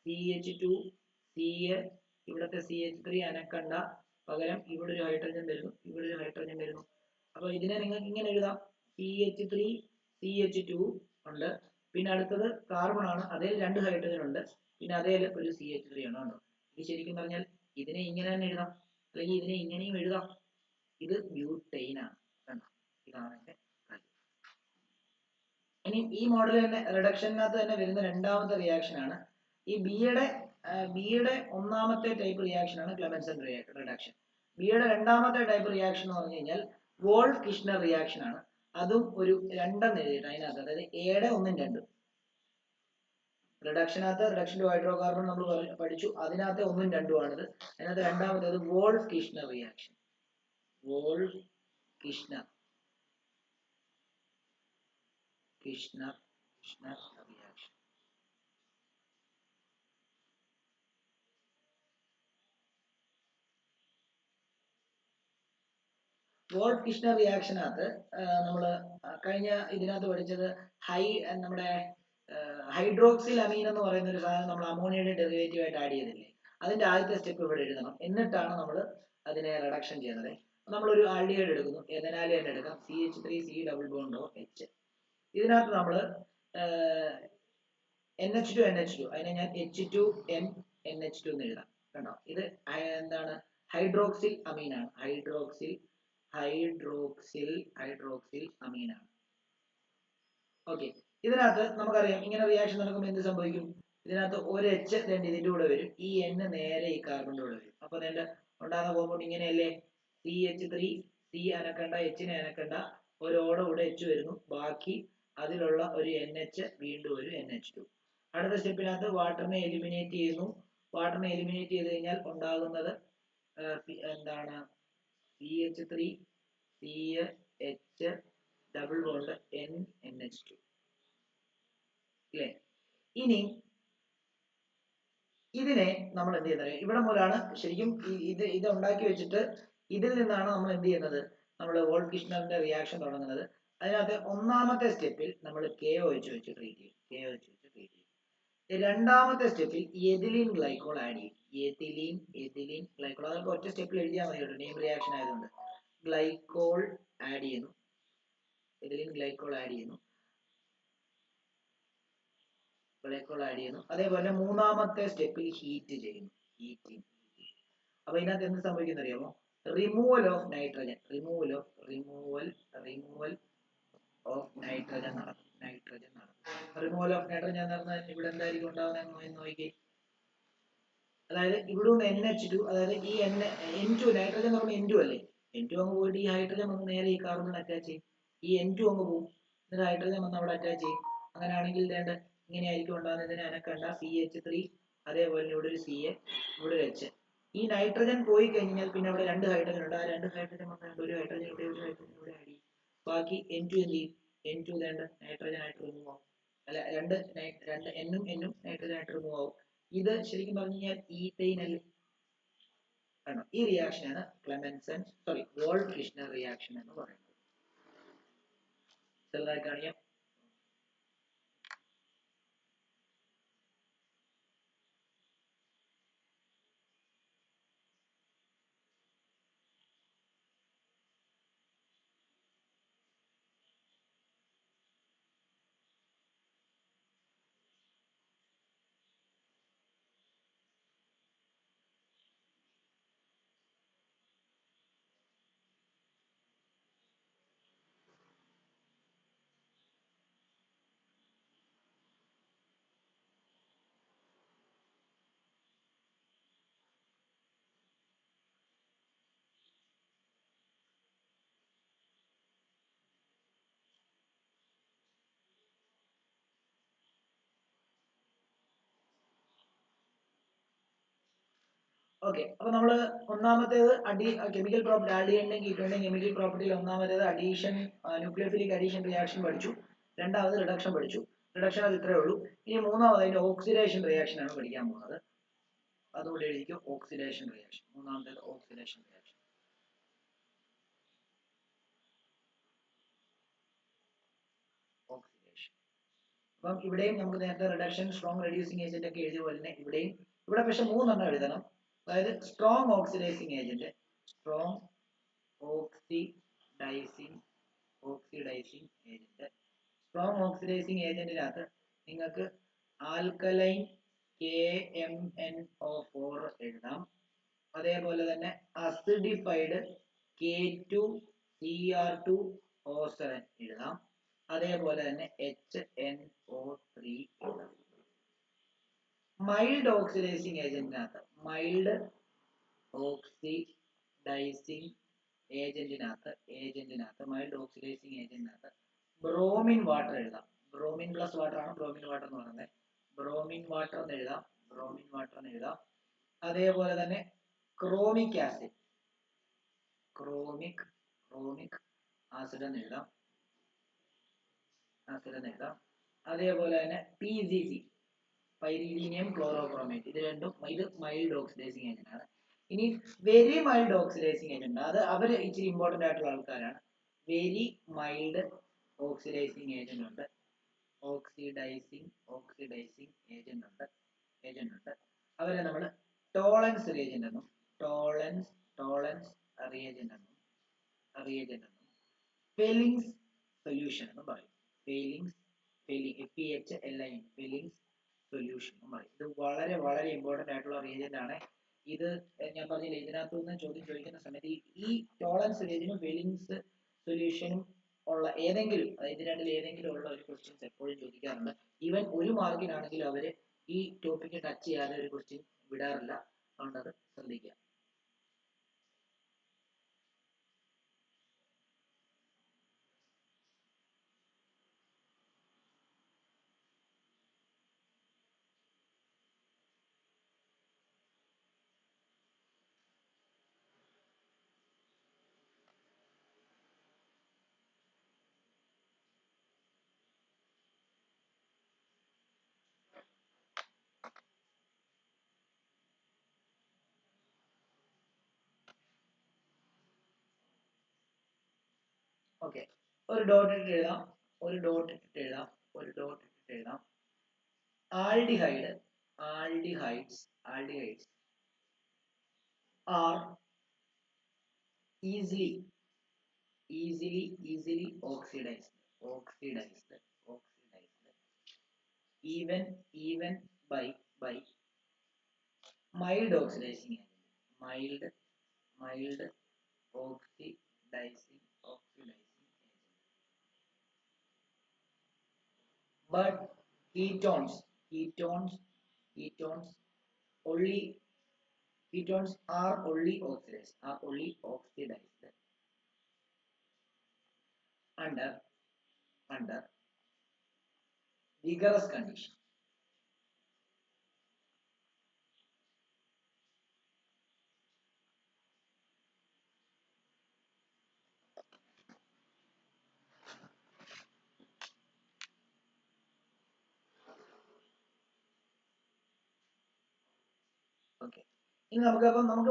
CH2 Ca, ഇവിടത്തെ CH3 അനക്കണ്ട, പകരം ഇവിടെ ഒരു ഹൈഡ്രജൻ വരുന്നു, ഇവിടെ ഒരു ഹൈഡ്രജൻ വരുന്നു. അപ്പൊ ഇതിനെ നിങ്ങൾക്ക് ഇങ്ങനെ എഴുതാം, CH3 CH2 ഉണ്ട്, പിന്നെ അടുത്തത് കാർബൺ ആണ്, അതേ രണ്ട് ഹൈഡ്രജൻ ഉണ്ട്, പിന്നെ അതേ ഒരു CH3 ആണ് കേട്ടോ. ഇത് ശരിക്കും പറഞ്ഞാൽ ഇതിനെ ഇങ്ങനെ തന്നെ എഴുതാം, അല്ലെങ്കിൽ ഇതിനെ ഇങ്ങനെയും എഴുതാം. ഇത് ബ്യൂട്ടൈൻ ആണ് കണ്ടോ, ഇതാണ് എന്റെ കാര്യം. ഇനി ഈ മോഡൽ തന്നെ റിഡക്ഷനകത്ത് തന്നെ വരുന്ന രണ്ടാമത്തെ റിയാക്ഷൻ ആണ് ഈ ബിയുടെ ഒന്നാമത്തെ ടൈപ്പ് റിയാക്ഷൻ ആണ് ക്ലെമൻസൻ റിഡക്ഷൻ. ബിയുടെ രണ്ടാമത്തെ ടൈപ്പ് റിയാക്ഷൻ എന്ന് പറഞ്ഞു കഴിഞ്ഞാൽ വോൾഫ് കിഷ്ണർ റിയാക്ഷൻ ആണ്. അതും ഒരു രണ്ടെന്ന് എഴുതിയിട്ട് അതിനകത്ത്, അതായത് എയുടെ 1 ഉം 2 ഉം. റിഡക്ഷനകത്ത് റിഡക്ഷൻ ടു ഹൈഡ്രോകാർബൺ നമ്മൾ പഠിച്ചു, അതിനകത്ത് 1 ഉം 2 ഉം ആണിത്. അതിനകത്ത് രണ്ടാമത്തേത് Wolff Kishner reaction. Wolff Kishner reaction. Wolff Kishner റിയാക്ഷനകത്ത് നമ്മൾ കഴിഞ്ഞ ഇതിനകത്ത് പഠിച്ചത് നമ്മുടെ ഹൈഡ്രോക്സിൽ അമീൻ എന്ന് പറയുന്ന ഒരു സാധനം നമ്മൾ അമോണിയയുടെ ഡെറിവേറ്റീവ് ആയിട്ട് ആഡ് ചെയ്തില്ലേ, അതിന്റെ ആദ്യത്തെ സ്റ്റെപ്പ് ഇവിടെ എഴുതണം. എന്നിട്ടാണ് നമ്മൾ അതിനെ റിഡക്ഷൻ ചെയ്യുന്നത്. നമ്മളൊരു ആൽഡിഹൈഡ് എടുക്കുന്നു, എഥനാൽ തന്നെ എടുക്കാം, CH3 C double bond of H. ഇതിനകത്ത് നമ്മൾ NH2 അതിനെ ഞാൻ H2N NH2 എന്ന് എഴുതാം കണ്ടോ. ഇത് എന്താണ്, ഹൈഡ്രോക്സിൽ അമീൻ ആണ്. ഹൈഡ്രോക്സിൽ അമീൻ ആണ്. ഓക്കെ, ഇതിനകത്ത് നമുക്കറിയാം ഇങ്ങനെ റിയാക്ഷൻ നടക്കുമ്പോൾ എന്ത് സംഭവിക്കും, ഇതിനകത്ത് ഒരു H ഇതിന്റെ കൂടെ വരും, ഈ N നേരെ ഈ കാർബണിന്റെ കൂടെ വരും. അപ്പൊ ഇതിന്റെ ഉണ്ടാകുന്ന കോമ്പൗണ്ട് ഇങ്ങനെയല്ലേ, CH3 C അനക്കണ്ട, H നെ അനക്കണ്ട, ഒരോടെ കൂടെ H വരുന്നു, ബാക്കി അതിലുള്ള ഒരു NH വീണ്ടും ഒരു NH2. അടുത്ത സ്റ്റെപ്പിനകത്ത് വാട്ടറിനെ എലിമിനേറ്റ് ചെയ്യുന്നു. വാട്ടറിനെ എലിമിനേറ്റ് ചെയ്ത് കഴിഞ്ഞാൽ ഉണ്ടാകുന്നത് എന്താണ്, CH3 CH double bond NH2 അല്ലേ. ഇനി ഇതിനെ നമ്മൾ എന്ത് ചെയ്യുന്നത്, ഇവിടെ മുതലാണ് ശരിക്കും ഇത് ഉണ്ടാക്കി വെച്ചിട്ട് ഇതിൽ നിന്നാണ് നമ്മൾ എന്ത് ചെയ്യുന്നത്, നമ്മൾ വോൾഫ് കിഷ്ണറിന്റെ റിയാക്ഷൻ തുടങ്ങുന്നത്. അതിനകത്ത് ഒന്നാമത്തെ സ്റ്റെപ്പിൽ നമ്മൾ KOH വെച്ച് ട്രീറ്റ് ചെയ്യും. രണ്ടാമത്തെ സ്റ്റെപ്പിൽ എഥിലീൻ ഗ്ലൈക്കോൾ ആഡ് ചെയ്യും. എഥിലീൻ ഗ്ലൈക്കോൾ, അതൊക്കെ ഒറ്റ സ്റ്റെപ്പിൽ എഴുതിയാൽ മതി കേട്ടോ, നെയിം റിയാക്ഷൻ ആയതുകൊണ്ട്. ഗ്ലൈക്കോൾ ആഡ് ചെയ്യുന്നു, എഥിലീൻ ഗ്ലൈക്കോൾ ആഡ് ചെയ്യുന്നു. അതേപോലെ മൂന്നാമത്തെ സ്റ്റെപ്പിൽ ഹീറ്റ് ചെയ്യുന്നു, ഹീറ്റിംഗ്. അപ്പൊ ഇതിനകത്ത് എന്ത് സംഭവിക്കുന്ന അറിയാമോ, റിമൂവൽ ഓഫ് നൈട്രജൻ നടക്കും. റിമൂവൽ ഓഫ് നൈട്രജൻ എന്ന് പറഞ്ഞാൽ ഇവിടെ എന്തായിരിക്കും ഉണ്ടാവുന്നത് നോക്കി. അതായത് ഇവിടെ നിന്ന് NH2, അതായത് ഈ N2 നൈട്രജൻ എന്ന് പറയുമ്പോൾ N2 അല്ലേ, N2 അങ്ങ് പോയിട്ട് ഈ ഹൈഡ്രജൻ വന്ന് നേരെ ഈ കാർബണിൽ അറ്റാച്ച് ചെയ്യും. ഈ N2 അങ്ങ് പോകും, എന്നിട്ട് ഹൈഡ്രജൻ വന്ന് അവിടെ അറ്റാച്ച് ചെയ്യും. അങ്ങനെയാണെങ്കിൽ വേണ്ട ഇങ്ങനെയായിരിക്കും ഉണ്ടാകുന്നത്. ഇതിനെ അനക്കണ്ട, CH3, അതേപോലെ ഇവിടെ ഒരു Ca, ഇവിടെ ഒരു H. ഈ നൈട്രജൻ പോയി കഴിഞ്ഞാൽ പിന്നെ അവിടെ രണ്ട് ഹൈഡ്രജൻ ഉണ്ട്, ആ രണ്ട് ഹൈഡ്രജൻ വന്നുകൊണ്ട് ഒരു ഹൈഡ്രജൻ ഇവിടെ, ഒരു ഹൈഡ്രജൻ ഇവിടെ ആഡ് ചെയ്യും. ബാക്കി N2 എന്ത് ചെയ്യും, N2 വേണ്ട നൈട്രജൻ ആയിട്ട് റിമൂവ് ആവും. അല്ല, രണ്ട് N ഉം നൈട്രജൻ ആയിട്ട് റിമൂവ് ആവും. ഇത് ശരിക്കും പറഞ്ഞു കഴിഞ്ഞാൽ ഈത്തൈൻ അല്ലേ. ഈ റിയാക്ഷനാണ് വോൾഫ് കിഷ്ണർ റിയാക്ഷൻ എന്ന് പറയുന്നത്. ചെറുതായി കാണിക്കാം. ഓക്കെ, അപ്പൊ നമ്മള് ഒന്നാമത്തേത് കെമിക്കൽ പ്രോപ്പർട്ടി ആൽഡിഹൈഡിന്റെയും കീറ്റോണിന്റെയും കെമിക്കൽ പ്രോപ്പർട്ടിയിൽ ഒന്നാമത്തേത് അഡീഷൻ, ന്യൂക്ലിയോഫിലിക് അഡീഷൻ റിയാക്ഷൻ പഠിച്ചു. രണ്ടാമത് റിഡക്ഷൻ പഠിച്ചു. റിഡക്ഷൻ അത് ഇത്രേ ഉള്ളൂ. ഇനി മൂന്നാമത് അതിന്റെ ഓക്സിഡേഷൻ റിയാക്ഷൻ ആണ് പഠിക്കാൻ പോകുന്നത്. അതുകൂടി എഴുതിക്കും, ഓക്സിഡേഷൻ റിയാക്ഷൻ. മൂന്നാമത്തേത് ഓക്സിഡേഷൻ റിയാക്ഷൻ. ഓക്സിഡേഷൻ. അപ്പം ഇവിടെയും നമുക്ക് നേരത്തെ റിഡക്ഷൻ, സ്ട്രോങ് റെഡ്യൂസിങ് ഏജന്റ് ഒക്കെ എഴുതിയ പോലെ തന്നെ ഇവിടെയും, ഇവിടെ പക്ഷെ മൂന്നെണ്ണം എഴുതണം. അതായത് strong oxidising agent, strong oxidising agent. Strong oxidising ഏജന്റിനകത്ത് നിങ്ങൾക്ക് ആൽക്കലൈൻ KMnO4 എഴുതാം. അതേപോലെ തന്നെ അസിഡിഫൈഡ് K2Cr2O7 എഴുതാം. അതേപോലെ തന്നെ HNO3 എഴുതാം. മൈൽഡ് ഓക്സിഡൈസിങ് ഏജന്റിനകത്ത് മൈൽഡ് ഓക്സിഡൈസിങ് ഏജന്റിനകത്ത് ബ്രോമിൻ വാട്ടർ എഴുതാം. ബ്രോമിൻ പ്ലസ് വാട്ടർ ആണ് ബ്രോമിൻ വാട്ടർ എന്ന് പറയുന്നത്. ബ്രോമിൻ വാട്ടർ എന്ന് എഴുതാം. അതേപോലെ തന്നെ ക്രോമിക് ആസിഡ്, ക്രോമിക് ആസിഡ് എന്ന് എഴുതാം. അതേപോലെ തന്നെ PCC, പൈരീഡിനിയം ക്ലോറോക്രോമേറ്റ്, ഇത് രണ്ടും ഇത് മൈൽഡ് ഓക്സിഡൈസിങ് ഏജന്റ് ആണ്. ഇനി വെരി മൈൽഡ് ഓക്സിഡൈസിങ് ഏജന്റ്, അത് അവര് ഇച്ചിരി ഇമ്പോർട്ടന്റ് ആയിട്ടുള്ള ആൾക്കാരാണ്. വെരി മൈൽഡ് ഓക്സിഡൈസിങ് ഏജന്റ് ഉണ്ട്. ഓക്സിഡൈസിങ് ഏജന്റ് ഉണ്ട്. അവരെ നമ്മൾ ടോളൻസ് റിയേജന്റ് എന്നും ഫെലിങ്സ് സൊല്യൂഷൻ എന്നും പറയും. ഫെലിങ്സ് സൊല്യൂഷൻ എന്നും പറയും. ഇത് വളരെ വളരെ ഇമ്പോർട്ടന്റ് ആയിട്ടുള്ള റിയേജന്റ് ആണ്. ഇത് ഞാൻ പറഞ്ഞില്ല, ഇതിനകത്ത് നിന്ന് ചോദിക്കുന്ന സമയത്ത് ഈ ടോളൻസ് റിയേജന്റും ഫെലിങ്സ് സൊല്യൂഷനും ഉള്ള ഏതെങ്കിലും, അതായത് രണ്ടിൽ ഏതെങ്കിലും ഉള്ള ഒരു ക്വസ്റ്റ്യൻസ് എപ്പോഴും ചോദിക്കാറുണ്ട്. ഈവൻ ഒരു മാർക്കിനാണെങ്കിലും അവര് ഈ ടോപ്പിക്ക് ടച്ച് ചെയ്യാതെ ഒരു ക്വസ്റ്റ്യൻ വിടാറില്ല. അതുകൊണ്ട് അത് ശ്രദ്ധിക്കുക. ഓക്കെ, ഒരു ഡോട്ട് ഇട്ടിട്ട് എഴുതാം. Aldehydes are easily oxidized even by mild oxidizing agent. Mild oxidizing agent. But ketones are only oxidized under vigorous condition. Okay. ഇനി നമുക്ക്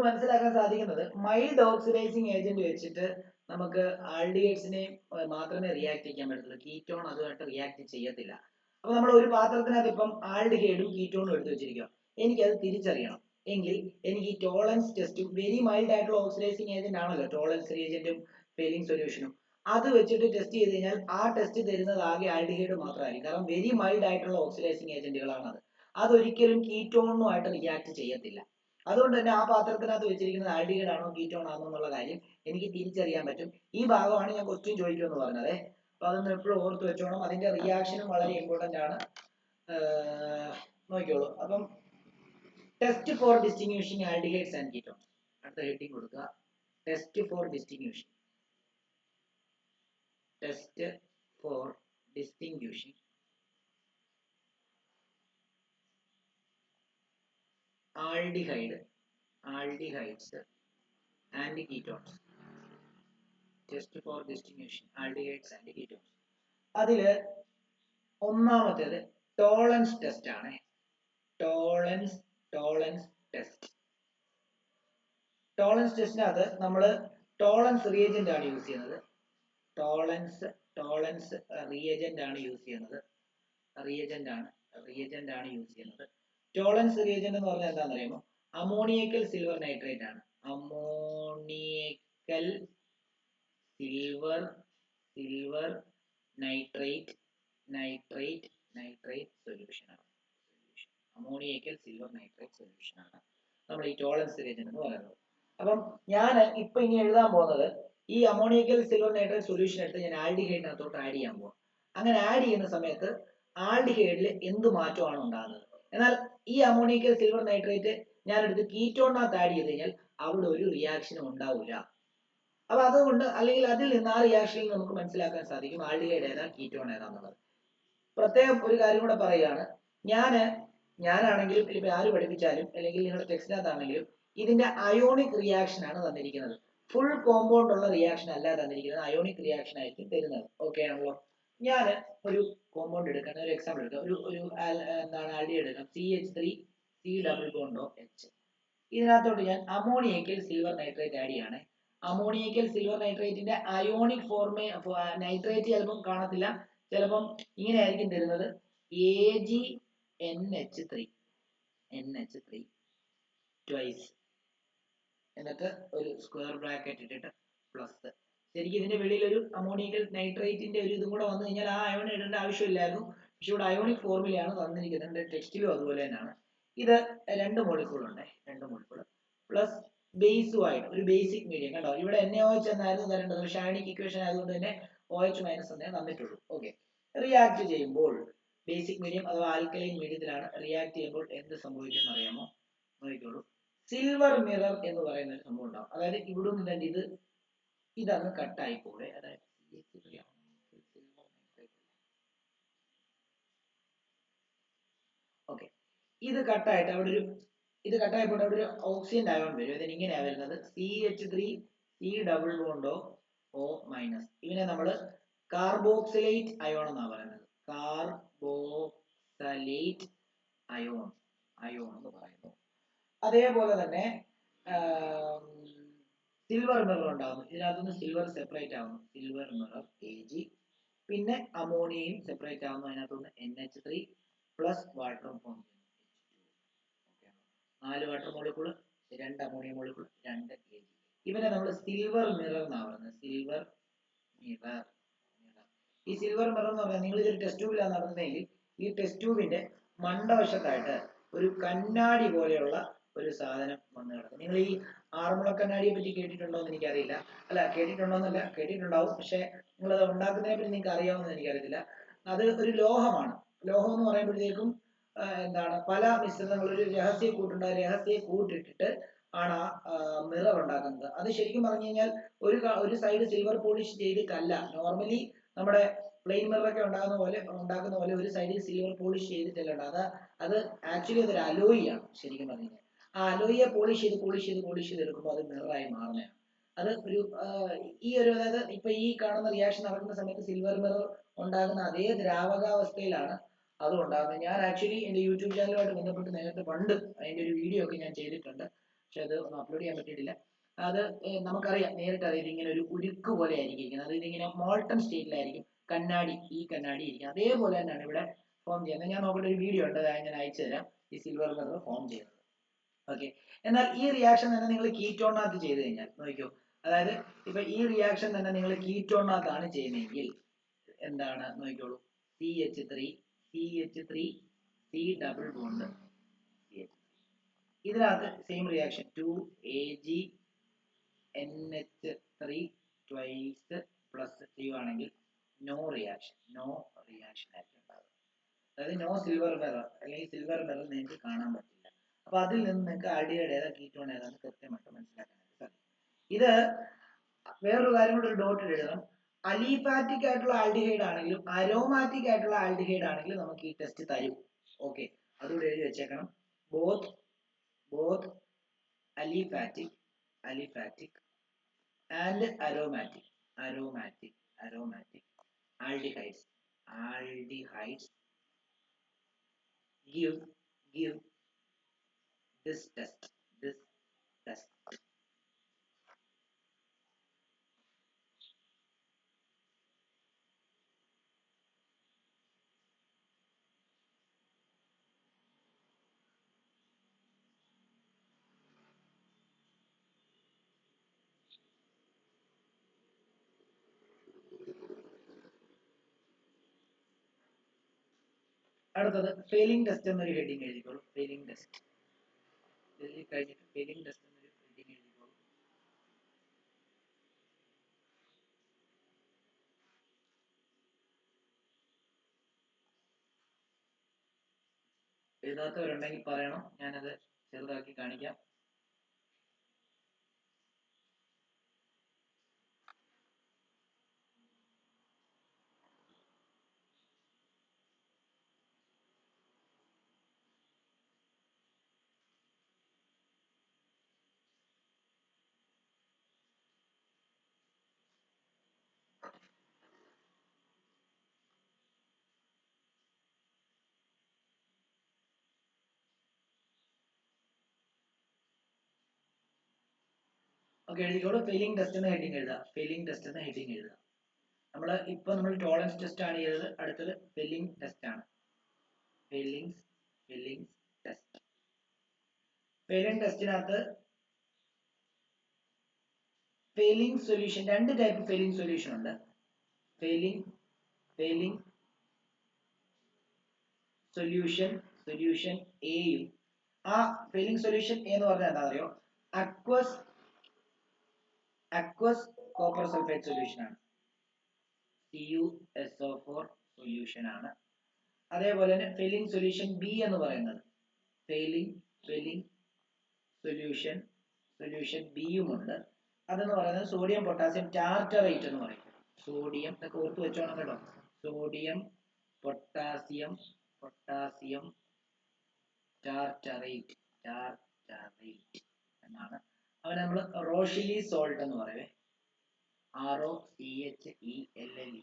മനസ്സിലാക്കാൻ സാധിക്കുന്നത് മൈൽഡ് ഓക്സിഡൈസിങ് ഏജന്റ് വെച്ചിട്ട് നമുക്ക് ആൽഡിഹൈഡ്സിനെ മാത്രമേ റിയാക്ട് ചെയ്യാൻ പറ്റത്തുള്ളൂ. കീറ്റോൺ അതുമായിട്ട് റിയാക്ട് ചെയ്യത്തില്ല. അപ്പൊ നമ്മൾ ഒരു പാത്രത്തിനകത്ത് ഇപ്പം ആൽഡിഹൈഡും കീറ്റോണും എടുത്തു വെച്ചിരിക്കുക. എനിക്കത് തിരിച്ചറിയണം എങ്കിൽ എനിക്ക് ഈ ടോളൻസ് ടെസ്റ്റും, വെരി മൈൽഡ് ആയിട്ടുള്ള ഓക്സിഡൈസിങ് ഏജന്റ് ആണല്ലോ ടോളൻസ് റിയേജന്റും ഫെലിംഗ് സൊല്യൂഷനും, അത് വെച്ചിട്ട് ടെസ്റ്റ് ചെയ്ത് കഴിഞ്ഞാൽ ആ ടെസ്റ്റ് തരുന്നത് ആകെ ആൽഡിഹൈഡ് മാത്രമായിരിക്കും. കാരണം വെരി മൈൽഡ് ആയിട്ടുള്ള ഓക്സിഡൈസിങ് ഏജന്റുകളാണ് അത്. അതൊരിക്കലും കീറ്റോണുമായിട്ട് റിയാക്ട് ചെയ്യത്തില്ല. അതുകൊണ്ട് തന്നെ ആ പാത്രത്തിനകത്ത് വെച്ചിരിക്കുന്നത് ആൽഡിഹൈഡ് ആണോ കീറ്റോൺ ആണോ എന്നുള്ള കാര്യം എനിക്ക് തിരിച്ചറിയാൻ പറ്റും. ഈ ഭാഗമാണ് ഞാൻ ക്വസ്റ്റ്യൻ ചോദിക്കുമെന്ന് പറഞ്ഞത്. അപ്പൊ അതൊന്ന് എപ്പോഴും ഓർത്ത് വെച്ചോണം. അതിന്റെ റിയാക്ഷനും വളരെ ഇമ്പോർട്ടന്റ് ആണ്. നോക്കിയോളൂ. അപ്പം test for distinguishing aldehydes and ketones, അടുത്ത ഹെഡിങ് കൊടുക്കുക. Test for distinguishing aldehyde aldehydes and ketones. Test for distinction aldehydes and ketones. അതില് ഒന്നാമത്തേത് ടോളൻസ് ടെസ്റ്റ് ആണ്. ടോളൻസ് ടെസ്റ്റ്. ടോളൻസ് ടെസ്റ്റിനകത്ത് നമ്മൾ ടോളൻസ് റിയേജന്റ് ആണ് യൂസ് ചെയ്യുന്നത്. ടോളൻസ് റിയേജന്റ് ആണ് യൂസ് ചെയ്യുന്നത്. ടോളൻസ് റിയേജന്റ് എന്ന് പറഞ്ഞാൽ എന്താണെന്ന് അറിയാമോ? അമോണിയക്കൽ സിൽവർ നൈട്രേറ്റ് ആണ്. അമോണിയക്കൽ സിൽവർ നൈട്രേറ്റ് സൊല്യൂഷൻ ആണ്. അമോണിയക്കൽ സിൽവർ നൈട്രേറ്റ് സൊല്യൂഷൻ ആണ് നമ്മൾ ഈ ടോളൻസ് റിയേജന്റ് എന്ന് പറയുന്നത്. അപ്പം ഞാൻ ഇപ്പൊ ഇനി എഴുതാൻ പോകുന്നത് ഈ അമോണിയക്കൽ സിൽവർ നൈട്രേറ്റ് സൊല്യൂഷൻ എടുത്ത് ഞാൻ ആൽഡിഹൈഡിനകത്തോട്ട് ആഡ് ചെയ്യാൻ പോകും. അങ്ങനെ ആഡ് ചെയ്യുന്ന സമയത്ത് ആൽഡിഹൈഡിൽ എന്ത് മാറ്റമാണ് ഉണ്ടാകുന്നത്? എന്നാൽ ഈ അമോണിയക്കൽ സിൽവർ നൈട്രേറ്റ് ഞാൻ എടുത്ത് കീറ്റോണിനകത്ത് ആഡ് ചെയ്ത് കഴിഞ്ഞാൽ അവിടെ ഒരു റിയാക്ഷനും ഉണ്ടാവില്ല. അപ്പൊ അതുകൊണ്ട് അല്ലെങ്കിൽ അതിൽ നിന്ന് ആ റിയാക്ഷനിൽ നമുക്ക് മനസ്സിലാക്കാൻ സാധിക്കും ആൽഡിഹൈഡ് ഏതാ കീറ്റോൺ ഏതാന്നുള്ളത്. പ്രത്യേകം ഒരു കാര്യം കൂടെ പറയുകയാണ്. ഞാനാണെങ്കിലും ഇപ്പൊ ആര് പഠിപ്പിച്ചാലും അല്ലെങ്കിൽ നിങ്ങളുടെ ടെക്സ്റ്റിനകത്താണെങ്കിലും ഇതിന്റെ അയോണിക് റിയാക്ഷൻ ആണ് തന്നിരിക്കുന്നത്. ഫുൾ കോമ്പൗണ്ട് ഉള്ള റിയാക്ഷൻ അല്ല തന്നിരിക്കുന്നത്, അയോണിക് റിയാക്ഷൻ ആയിരിക്കും തരുന്നത്. ഓക്കെ ആണല്ലോ? ഞാൻ ഒരു കോമ്പൗണ്ട് എടുക്കാം, ഒരു എക്സാമ്പിൾ എടുക്കാം. ഒരു എന്താണ് ആൽഡിഹൈഡ് എടുക്കാം, CH3 C double bond of H. ഇതിനകത്തോട്ട് ഞാൻ അമോണിയക്കൽ സിൽവർ നൈട്രേറ്റ് ആഡ് ചെയ്യാണ്. അമോണിയക്കൽ സിൽവർ നൈട്രേറ്റിന്റെ അയോണിക് നൈട്രേറ്റ് ചിലപ്പം കാണത്തില്ല, ചിലപ്പം ഇങ്ങനെ ആയിരിക്കും തരുന്നത്, AgNH3 ട്വൈസ്, എന്നിട്ട് ഒരു സ്ക്വയർ ബ്രാക്കറ്റ് ഇട്ടിട്ട് പ്ലസ്. ശരിക്കും ഇതിന്റെ വെളിയിൽ ഒരു അമോണിയക്കൽ നൈട്രേറ്റിന്റെ ഒരു ഇതും കൂടെ വന്നു കഴിഞ്ഞാൽ ആ അയോൺ ഇടേണ്ട ആവശ്യമില്ലായിരുന്നു. പക്ഷെ ഇവിടെ അയോണിക് ഫോർമുലയാണ് തന്നിരിക്കുന്നത്, ടെക്സ്റ്റിലും അതുപോലെ തന്നെയാണ്. ഇത് 2 മോളിക്കൂൾ ഉണ്ട്, 2 മോളിക്കൂൾ പ്ലസ് ബേസുമായിട്ട് ഒരു ബേസിക് മീഡിയം. കണ്ടോ, ഇവിടെ NaOH എന്നായിരുന്നു തരേണ്ടത്, പക്ഷെ അയോണിക് ഇക്വേഷൻ ആയതുകൊണ്ട് തന്നെ OH മൈനസ് എന്നേ തന്നിട്ടുള്ളൂ. ഓക്കെ, റിയാക്ട് ചെയ്യുമ്പോൾ ബേസിക് മീഡിയം അഥവാ ആൽക്കലൈൻ മീഡിയത്തിലാണ് റിയാക്ട് ചെയ്യുമ്പോൾ എന്ത് സംഭവിക്കും അറിയാമോ? നോക്കിക്കോളൂ. സിൽവർ മിറർ എന്ന് പറയുന്ന ഒരു സംഭവം ഉണ്ടാവും. അതായത് ഇവിടെ നിന്ന് തന്നെ ഇതങ്ങ് കട്ടായി പോവേ. അതായത് ഓക്കെ, ഇത് കട്ടായിട്ട് അവിടെ ഒരു ഓക്സിജൻ അയോൺ വരും. അതിന് ഇങ്ങനെയാ വരുന്നത്, CH3 C double bond O minus. ഇതിനെ നമ്മൾ കാർബോക്സിലേറ്റ് അയോൺ എന്നാണ് പറയുന്നത്. കാർബോക്സലേറ്റ് അയോൺ എന്ന് പറയുന്നു. അതേപോലെ തന്നെ സിൽവർ മിറർ ഉണ്ടാകുന്നു. ഇതിനകത്തുനിന്ന് സിൽവർ സെപ്പറേറ്റ് ആവുന്നു, സിൽവർ മിറർ Ag. പിന്നെ അമോണിയയും സെപ്പറേറ്റ് ആവുന്നു, അതിനകത്തുനിന്ന് NH3 പ്ലസ് വാട്ടറും ഫോം ചെയ്യുന്നു, H2. 4 water molecule, 2 ammonia molecule, 2 Ag. ഇവനെ നമ്മൾ സിൽവർ മിറർ എന്നാണ് പറയുന്നത്. Silver mirror. ഈ സിൽവർ മിറർ എന്ന് പറഞ്ഞാൽ നിങ്ങൾ ഇതൊരു ടെസ്റ്റ് ട്യൂബിലാണ് നടത്തുന്നതെങ്കിൽ ഈ ടെസ്റ്റ് ട്യൂബിന്റെ മണ്ടവശത്തായിട്ട് ഒരു കണ്ണാടി പോലെയുള്ള ഒരു സാധനം വന്ന് കിടക്കും. നിങ്ങൾ ഈ ആറന്മുള കണ്ണാടിയെ പറ്റി കേട്ടിട്ടുണ്ടോ എന്ന് എനിക്കറിയില്ല. അല്ല, കേട്ടിട്ടുണ്ടോന്നല്ല, കേട്ടിട്ടുണ്ടാവും, പക്ഷെ നിങ്ങൾ അത് ഉണ്ടാക്കുന്നതിനെ പറ്റി നിങ്ങൾക്ക് അറിയാവുന്നത് എനിക്കറിയത്തില്ല. അത് ഒരു ലോഹമാണ്. ലോഹം എന്ന് പറയുമ്പോഴത്തേക്കും എന്താണ്, പല മിശ്രിതങ്ങൾ, ഒരു രഹസ്യ കൂട്ടുണ്ട്, രഹസ്യ കൂട്ടിട്ടിട്ട് ആണ് ആ മിറർ ഉണ്ടാക്കുന്നത്. അത് ശരിക്കും പറഞ്ഞു കഴിഞ്ഞാൽ ഒരു സൈഡ് സിൽവർ പോളിഷ് ചെയ്തിട്ടല്ല. നോർമലി നമ്മുടെ പ്ലെയിൻ മിറർ ഒക്കെ ഉണ്ടാക്കുന്ന പോലെ ഒരു സൈഡിൽ സിൽവർ പോളിഷ് ചെയ്തിട്ടല്ല. അത് ആക്ച്വലി അതൊരു അലോയി ആണ് ശരിക്കും പറഞ്ഞു കഴിഞ്ഞാൽ. ആ അലോയിയെ പോളിഷ് ചെയ്ത് എടുക്കുമ്പോൾ അത് മിററായി മാറുന്നതാണ്. അത് ഒരു അതായത് ഇപ്പൊ ഈ കാണുന്ന റിയാക്ഷൻ നടക്കുന്ന സമയത്ത് സിൽവർ മിറർ ഉണ്ടാകുന്ന അതേ ദ്രാവകാവസ്ഥയിലാണ് അത് ഉണ്ടാകുന്നത്. ഞാൻ ആക്ച്വലി എന്റെ യൂട്യൂബ് ചാനലുമായിട്ട് ബന്ധപ്പെട്ട് നേരത്തെ പണ്ട് അതിന്റെ ഒരു വീഡിയോ ഒക്കെ ഞാൻ ചെയ്തിട്ടുണ്ട്, പക്ഷെ അത് ഒന്ന് അപ്ലോഡ് ചെയ്യാൻ പറ്റിയിട്ടില്ല. അത് നമുക്കറിയാം, നേരിട്ട് അറിയാം, ഇങ്ങനെ ഒരു ഉരുക്ക് പോലെ ആയിരിക്കും ഇരിക്കുന്നത്. അത് ഇതിങ്ങനെ മോൾട്ടൺ സ്റ്റേറ്റിലായിരിക്കും ഈ കണ്ണാടി ഇരിക്കുന്നത്. അതേപോലെ തന്നെയാണ് ഇവിടെ ഫോം ചെയ്യുന്നത്. ഞാൻ നോക്കേണ്ട ഒരു വീഡിയോ ഉണ്ട്, ഞാൻ അയച്ചു തരാം, ഈ സിൽവർ മിറർ ഫോം ചെയ്യുന്നത്. ഓക്കെ, എന്നാൽ ഈ റിയാക്ഷൻ തന്നെ നിങ്ങൾ കീറ്റോണിനകത്ത് ചെയ്ത് കഴിഞ്ഞാൽ നോക്കിയോ, അതായത് ഇപ്പൊ ഈ റിയാക്ഷൻ തന്നെ നിങ്ങൾ കീറ്റോണിനകത്താണ് ചെയ്യുന്നതെങ്കിൽ എന്താണ് നോക്കിക്കോളൂ, CH3 C ഡബിൾ ബോണ്ട്. ഇതിനകത്ത് same reaction 2AgNH3 twice plus ചെയ്യുവാണെങ്കിൽ നോ റിയാക്ഷൻ ആയിരിക്കും ഉണ്ടാകുക. അതായത് നോ സിൽവർ മിറർ, അല്ലെങ്കിൽ സിൽവർ മിറർ നിങ്ങൾക്ക് കാണാൻ പറ്റില്ല. അപ്പൊ അതിൽ നിന്ന് നിങ്ങൾക്ക് ആൽഡിഹൈഡ് ഏതാ കീറ്റോൺ ഏതാന്ന് കൃത്യമായിട്ട് മനസ്സിലാക്കാനായിട്ട് സാധിക്കും. ഇത് വേറൊരു കാര്യം കൂടെ ഒരു ഡോട്ട് എഴുതണം. അലിഫാറ്റിക് ആയിട്ടുള്ള ആൽഡിഹൈഡ് ആണെങ്കിലും അരോമാറ്റിക് ആയിട്ടുള്ള ആൽഡിഹൈഡ് ആണെങ്കിലും നമുക്ക് ഈ ടെസ്റ്റ് തരും. ഓക്കെ, അതുകൂടെ എഴുതി വെച്ചേക്കണം. Both aliphatic, aliphatic, and aromatic, aromatic, aromatic aldehydes, aldehydes give give this test, this test. അടുത്തത് ഫെയിലിംഗ് ടെസ്റ്റ് എന്നൊരു ഹെഡിങ് എഴുതിക്കോളൂ. ഫെയിലിംഗ് ടെസ്റ്റ് എഴുതി കഴിഞ്ഞിട്ട് ഫെയിലിംഗ് ടെസ്റ്റ് എന്നൊരു ഹെഡിങ് എഴുതിക്കോളൂ. എഴുതാത്തവരുണ്ടെങ്കിൽ പറയണം, ഞാനത് ചെറുതാക്കി കാണിക്കാം. ഓക്കെ, എഴുതിക്കോളൂ. ഫെയിലിംഗ് ടെസ്റ്റ് എന്ന ഹെഡിങ് എഴുതാം. ഫെയിലിംഗ് ടെസ്റ്റ് എന്ന ഹെഡിങ് എഴുതാം. നമ്മൾ ടോളറൻസ് ടെസ്റ്റ് ആണ് ചെയ്തത്. അടുത്തത് ഫെയിലിംഗ് ടെസ്റ്റ് ആണ്. Fehling test. ഫെയിലിംഗ് ടെസ്റ്റിനകത്ത് ഫെയിലിംഗ് സൊല്യൂഷൻ, രണ്ട് ടൈപ്പ് ഫെയിലിംഗ് സൊല്യൂഷൻ ഉണ്ട്. ഫെയിലിംഗ് സൊല്യൂഷൻ എയും, ആ ഫെയിലിംഗ് സൊല്യൂഷൻ എന്ന് പറഞ്ഞാൽ എന്താ അറിയോ, അക്വസ് കോപ്പർ സൾഫേറ്റ് സൊല്യൂഷൻ ആണ്. CuSO4 സൊല്യൂഷൻ ആണ്. അതേപോലെ തന്നെ ഫെയിലിംഗ് സൊല്യൂഷൻ ബി എന്ന് പറയുന്നത് ഫെയിലിംഗ് സൊല്യൂഷൻ ബിയും ഉണ്ട്. അതെന്ന് പറയുന്നത് സോഡിയം പൊട്ടാസ്യം ടാർട്ടറേറ്റ് എന്ന് പറയും. സോഡിയം ഇതൊക്കെ ഓർത്ത് വെച്ചോണം കേട്ടോ. സോഡിയം പൊട്ടാസ്യം ടാർട്ടറേറ്റ് എന്നാണ്. അവനെ നമ്മൾ റോഷിലി സോൾട്ട് എന്ന് പറയുവേ. ROCHELLE.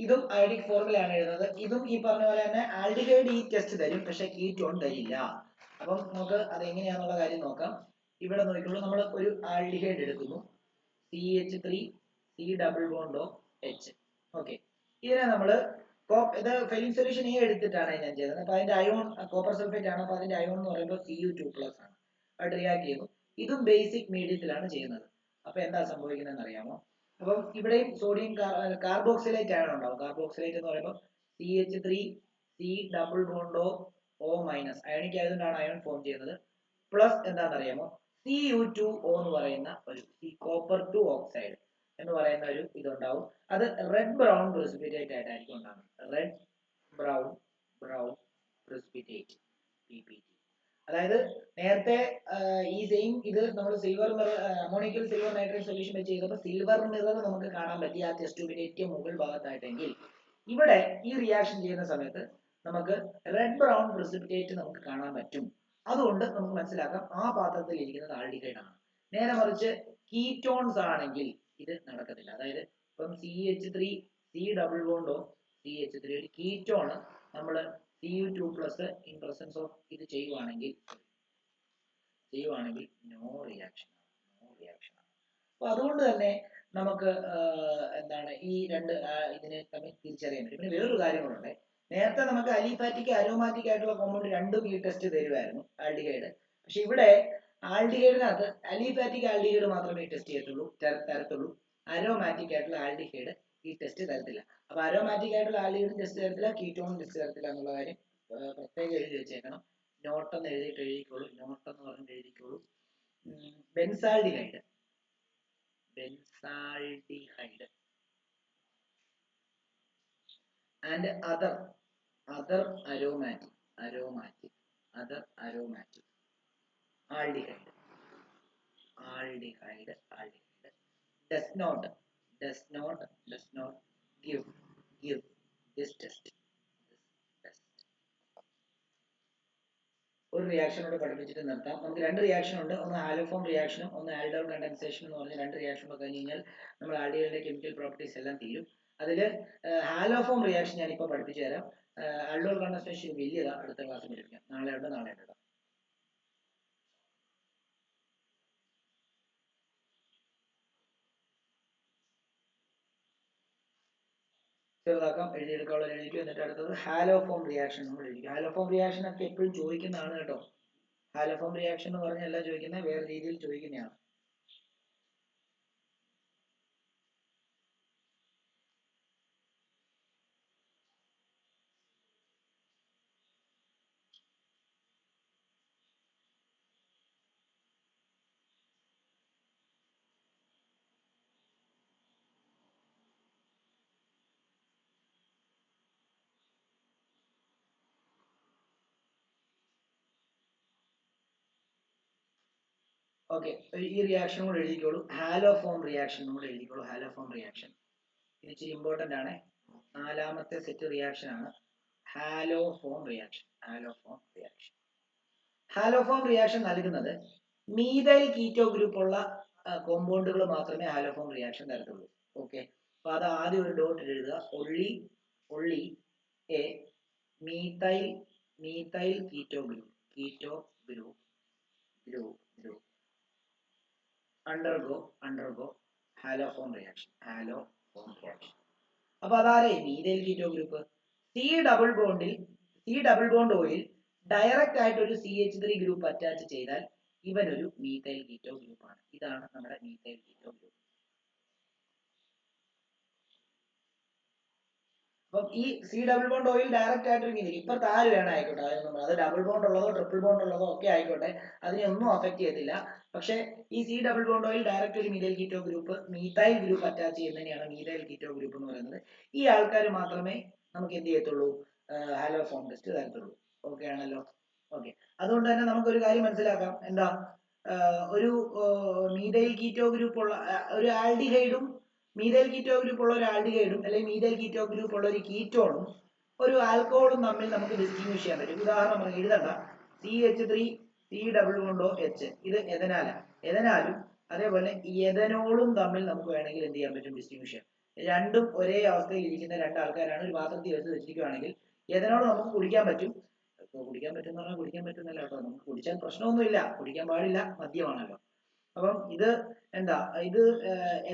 ഇതും അയോഡിക് ഫോർമുലയാണ് എഴുതുന്നത്. ഇതും ഈ പറഞ്ഞ പോലെ തന്നെ ആൽഡിഹൈഡ് ഈ ടെസ്റ്റ് തരും, പക്ഷെ കീറ്റോൺ തരില്ല. അപ്പം നമുക്ക് അത് എങ്ങനെയാണെന്നുള്ള കാര്യം നോക്കാം. ഇവിടെ നോക്കിക്കോളൂ, നമ്മൾ ഒരു ആൽഡിഹൈഡ് എടുക്കുന്നു, CH3 C double bond of H. Okay, ഇതിനെ നമ്മൾ ഇത് ഫെയിലിംഗ് സൊല്യൂഷൻ എ എടുത്തിട്ടാണ് ഞാൻ ചെയ്തത്. അപ്പൊ അതിന്റെ അയോൺ കോപ്പർ സൾഫേറ്റ് ആണ്. അപ്പൊ അതിന്റെ അയോൺ എന്ന് പറയുമ്പോൾ Cu2+ ആണ്. അത് റിയാക്ട് ചെയ്യുന്നു. ഇതും ബേസിക് മീഡിയത്തിലാണ് ചെയ്യുന്നത്. അപ്പൊ എന്താ സംഭവിക്കുന്നത് അറിയാമോ? അപ്പം ഇവിടെയും സോഡിയം കാർബോക്സിലേറ്റ് അയൺ ഉണ്ടാവും. കാർബോക്സിലേറ്റ് എന്ന് പറയുമ്പോൾ CH3 C double bond O minus, ionic ആയതുകൊണ്ടാണ് അയൺ ഫോം ചെയ്യുന്നത്. പ്ലസ് എന്താണെന്നറിയാമോ, Cu2O എന്ന് പറയുന്ന ഒരു കോപ്പർ 2 ഓക്സൈഡ് എന്ന് പറയുന്ന ഒരു ഇതുണ്ടാവും. അത് റെഡ് ബ്രൗൺ പ്രസിപ്പിറ്റേറ്റ് ആയിട്ടായിരിക്കും ഉണ്ടാകുന്നത്. Red brown precipitate, PPT. അതായത് നേരത്തെ ഈ സെയിം ഇത് നമ്മൾ സിൽവർ അമോണിക്കൽ സിൽവർ നൈട്രേറ്റ് സൊല്യൂഷൻ വെച്ച് ചെയ്തപ്പോൾ സിൽവർ മിറർ നമുക്ക് കാണാൻ പറ്റി ആ ടെസ്റ്റ് ട്യൂബിന്റെ ഏറ്റവും മുകൾ ഭാഗത്തായിട്ടെങ്കിൽ, ഇവിടെ ഈ റിയാക്ഷൻ ചെയ്യുന്ന സമയത്ത് നമുക്ക് റെഡ് ബ്രൗൺ പ്രസിപ്പിറ്റേറ്റ് നമുക്ക് കാണാൻ പറ്റും. അതുകൊണ്ട് നമുക്ക് മനസ്സിലാക്കാം ആ പാത്രത്തിൽ ഇരിക്കുന്നത് ആൽഡിഹൈഡ് ആണ്. നേരെ മറിച്ച് കീറ്റോൺസ് ആണെങ്കിൽ ഇത് നടക്കത്തില്ല. അതായത് ഇപ്പം CH3 C double bond of CH3 ഒരു കീറ്റോൺ നമ്മൾ Cu2+ ഇൻ പ്രസൻസ് ഓഫ് ഇത് ചെയ്യുവാണെങ്കിൽ നോ റിയാക്ഷൻ. അപ്പൊ അതുകൊണ്ട് തന്നെ നമുക്ക് എന്താണ് ഈ രണ്ട് ഇതിനെ തമ്മിൽ തിരിച്ചറിയാൻ പറ്റും. പിന്നെ വേറൊരു കാര്യം കൂടെ, നേരത്തെ നമുക്ക് അലിഫാറ്റിക് അരോമാറ്റിക് ആയിട്ടുള്ള കോമ്പൗണ്ട് രണ്ടും ഈ ടെസ്റ്റ് തരുമായിരുന്നു, ആൽഡിഹൈഡ്. പക്ഷെ ഇവിടെ ആൽഡിഹൈഡിനകത്ത് അലിഫാറ്റിക് ആൽഡിഹൈഡ് മാത്രമേ ടെസ്റ്റ് ചെയ്യത്തുള്ളൂ, തരത്തുള്ളൂ. അരോമാറ്റിക് ആയിട്ടുള്ള ആൽഡിഹൈഡ് ഈ ടെസ്റ്റ് തരത്തില്ല. അപ്പൊ അരോമാറ്റിക് ആയിട്ടുള്ള ആൽഡിഹൈഡും ടെസ്റ്റ് തരത്തില്ല, കീറ്റോണും ടെസ്റ്റ് തരത്തില്ല എന്നുള്ള കാര്യം പ്രത്യേകം എഴുതി വെച്ചേക്കണം. നോട്ടെന്ന് എഴുതിക്കോളൂ. നോട്ടെന്ന് പറഞ്ഞിട്ട് എഴുതിക്കോളൂ. Benzaldehyde and other aromatic aldehyde does not give this test. ഒരു റിയാക്ഷനോട് പഠിപ്പിച്ചിട്ട് നിർത്താം. നമുക്ക് രണ്ട് റിയാക്ഷൻ ഉണ്ട്, ഒന്ന് ഹാലോഫോം റിയാക്ഷനും ഒന്ന് ആൽഡോൾ കണ്ടൻസേഷൻ എന്ന് പറഞ്ഞ രണ്ട് റിയാക്ഷൻ ഒക്കെ കഴിഞ്ഞ് കഴിഞ്ഞാൽ നമ്മൾ ആൽഡിഹൈഡിന്റെ കെമിക്കൽ പ്രോപ്പർട്ടീസ് എല്ലാം തീരും. അതിൽ ഹാലോഫോം റിയാക്ഷൻ ഞാനിപ്പോൾ പഠിപ്പിച്ചു തരാം. ആൽഡോൾ കണ്ടൻസേഷൻ വലിയതാണ്, അടുത്ത ക്ലാസ്സിൽ പഠിപ്പിക്കാം. നാളെ ഉണ്ട്. ചെറുതാക്കാം, എഴുതിയെടുക്കാനുള്ള എഴുതിക്കും. എന്നിട്ട് അടുത്തത് ഹാലോഫോം റിയാക്ഷൻ നമ്മൾ എഴുതിക്കും. ഹാലോഫോം റിയാക്ഷൻ ഒക്കെ എപ്പോഴും ചോദിക്കുന്നതാണ് കേട്ടോ. ഹാലോഫോം റിയാക്ഷൻ എന്ന് പറഞ്ഞാൽ എല്ലാം ചോദിക്കുന്നത് വേറെ രീതിയിൽ ചോദിക്കുന്നതാണ്. ഓക്കെ, ഈ റിയാക്ഷൻ കൂടെ എഴുതിക്കോളൂ. ഹാലോഫോം റിയാക്ഷൻ കൂടെ എഴുതിക്കോളൂ. ഹാലോഫോം റിയാക്ഷൻ ഇത് ഇച്ചിരി ഇമ്പോർട്ടന്റ് ആണ്. നാലാമത്തെ സെറ്റ് റിയാക്ഷൻ ആണ് ഹാലോഫോം റിയാക്ഷൻ. ഹാലോഫോം റിയാക്ഷൻ നൽകുന്നത് മീഥൈൽ കീറ്റോ ഗ്രൂപ്പ് ഉള്ള കോമ്പൗണ്ടുകൾ മാത്രമേ ഹാലോഫോം റിയാക്ഷൻ തരത്തുള്ളൂ. ഓക്കെ, അപ്പൊ അത് ആദ്യം ഒരു ഡോട്ട് എഴുതുക. Only a methyl keto group undergo haloform reaction. അപ്പൊ അതാരേ methyl keto group. C double bond ഓയിൽ ഡയറക്റ്റ് ആയിട്ട് ഒരു CH3 ഗ്രൂപ്പ് അറ്റാച്ച് ചെയ്താൽ ഇവനൊരു മീഥൈൽ കീറ്റോ ഗ്രൂപ്പ് ആണ്. ഇതാണ് നമ്മുടെ മീഥൈൽ കീറ്റോ ഗ്രൂപ്പ്. അപ്പം ഈ സി ഡബിൾ ബോണ്ട് ഓയിൽ ഡയറക്റ്റ് ആയിട്ട് ഒരു മീഥൈൽ, ഇപ്പൊ താര് വേണം ആയിക്കോട്ടെ, അത് ഡബിൾ ബോണ്ട് ഉള്ളതോ ട്രിപ്പിൾ ബോണ്ട് ഉള്ളതോ ഒക്കെ ആയിക്കോട്ടെ, അതിനെ ഒന്നും അഫക്ട് ചെയ്യത്തില്ല. പക്ഷെ ഈ സി ഡബിൾ ബോണ്ട് ഓയിൽ ഡയറക്റ്റ് ഒരു മീഥൈൽ കീറ്റോ ഗ്രൂപ്പ് അറ്റാച്ച് ചെയ്യുന്നതിനെയാണ് മീഥൈൽ കീറ്റോ ഗ്രൂപ്പ് എന്ന് പറയുന്നത്. ഈ ആൾക്കാർ മാത്രമേ നമുക്ക് എന്ത് ചെയ്യത്തുള്ളൂ, ഹാലോഫോം ടെസ്റ്റ് തരത്തുള്ളൂ. ഓക്കെ ആണല്ലോ. ഓക്കെ, അതുകൊണ്ട് തന്നെ നമുക്കൊരു കാര്യം മനസ്സിലാക്കാം. എന്താ, ഒരു മീഥൈൽ കീറ്റോ ഗ്രൂപ്പ് ഉള്ള ഒരു ആൽഡിഹൈഡും മീഥൈൽ കീറ്റോ ഗ്രൂപ്പ് ഉള്ള ഒരു ആൽഡിഹൈഡും അല്ലെങ്കിൽ മീഥൈൽ കീറ്റോ ഗ്രൂപ്പ് ഉള്ള ഒരു കീറ്റോണും ഒരു ആൽക്കഹോളും തമ്മിൽ നമുക്ക് ഡിസ്റ്റിങ്വിഷ് ചെയ്യാൻ പറ്റും. ഉദാഹരണം പറഞ്ഞാൽ എഴുതണ്ട, CH3 C double bond O H, ഇത് എഥനാലും അതേപോലെ എഥനോളും തമ്മിൽ നമുക്ക് വേണമെങ്കിൽ എന്ത് ചെയ്യാൻ പറ്റും, ഡിസ്റ്റിങ്വിഷ് ചെയ്യാം. രണ്ടും ഒരേ അവസ്ഥയിൽ ഇരിക്കുന്ന രണ്ട് ആൾക്കാരാണ് ഒരു പാത്രത്തിൽ എടുത്ത് വെച്ചിരിക്കുകയാണെങ്കിൽ എഥനോൾ നമുക്ക് കുടിക്കാൻ പറ്റും. എന്ന് പറഞ്ഞാൽ കുടിക്കാൻ പറ്റുന്നല്ല കേട്ടോ, നമുക്ക് കുടിച്ചാൽ പ്രശ്നമൊന്നുമില്ല, കുടിക്കാൻ പാടില്ല, മദ്യമാണല്ലോ. അപ്പം ഇത് എന്താ, ഇത്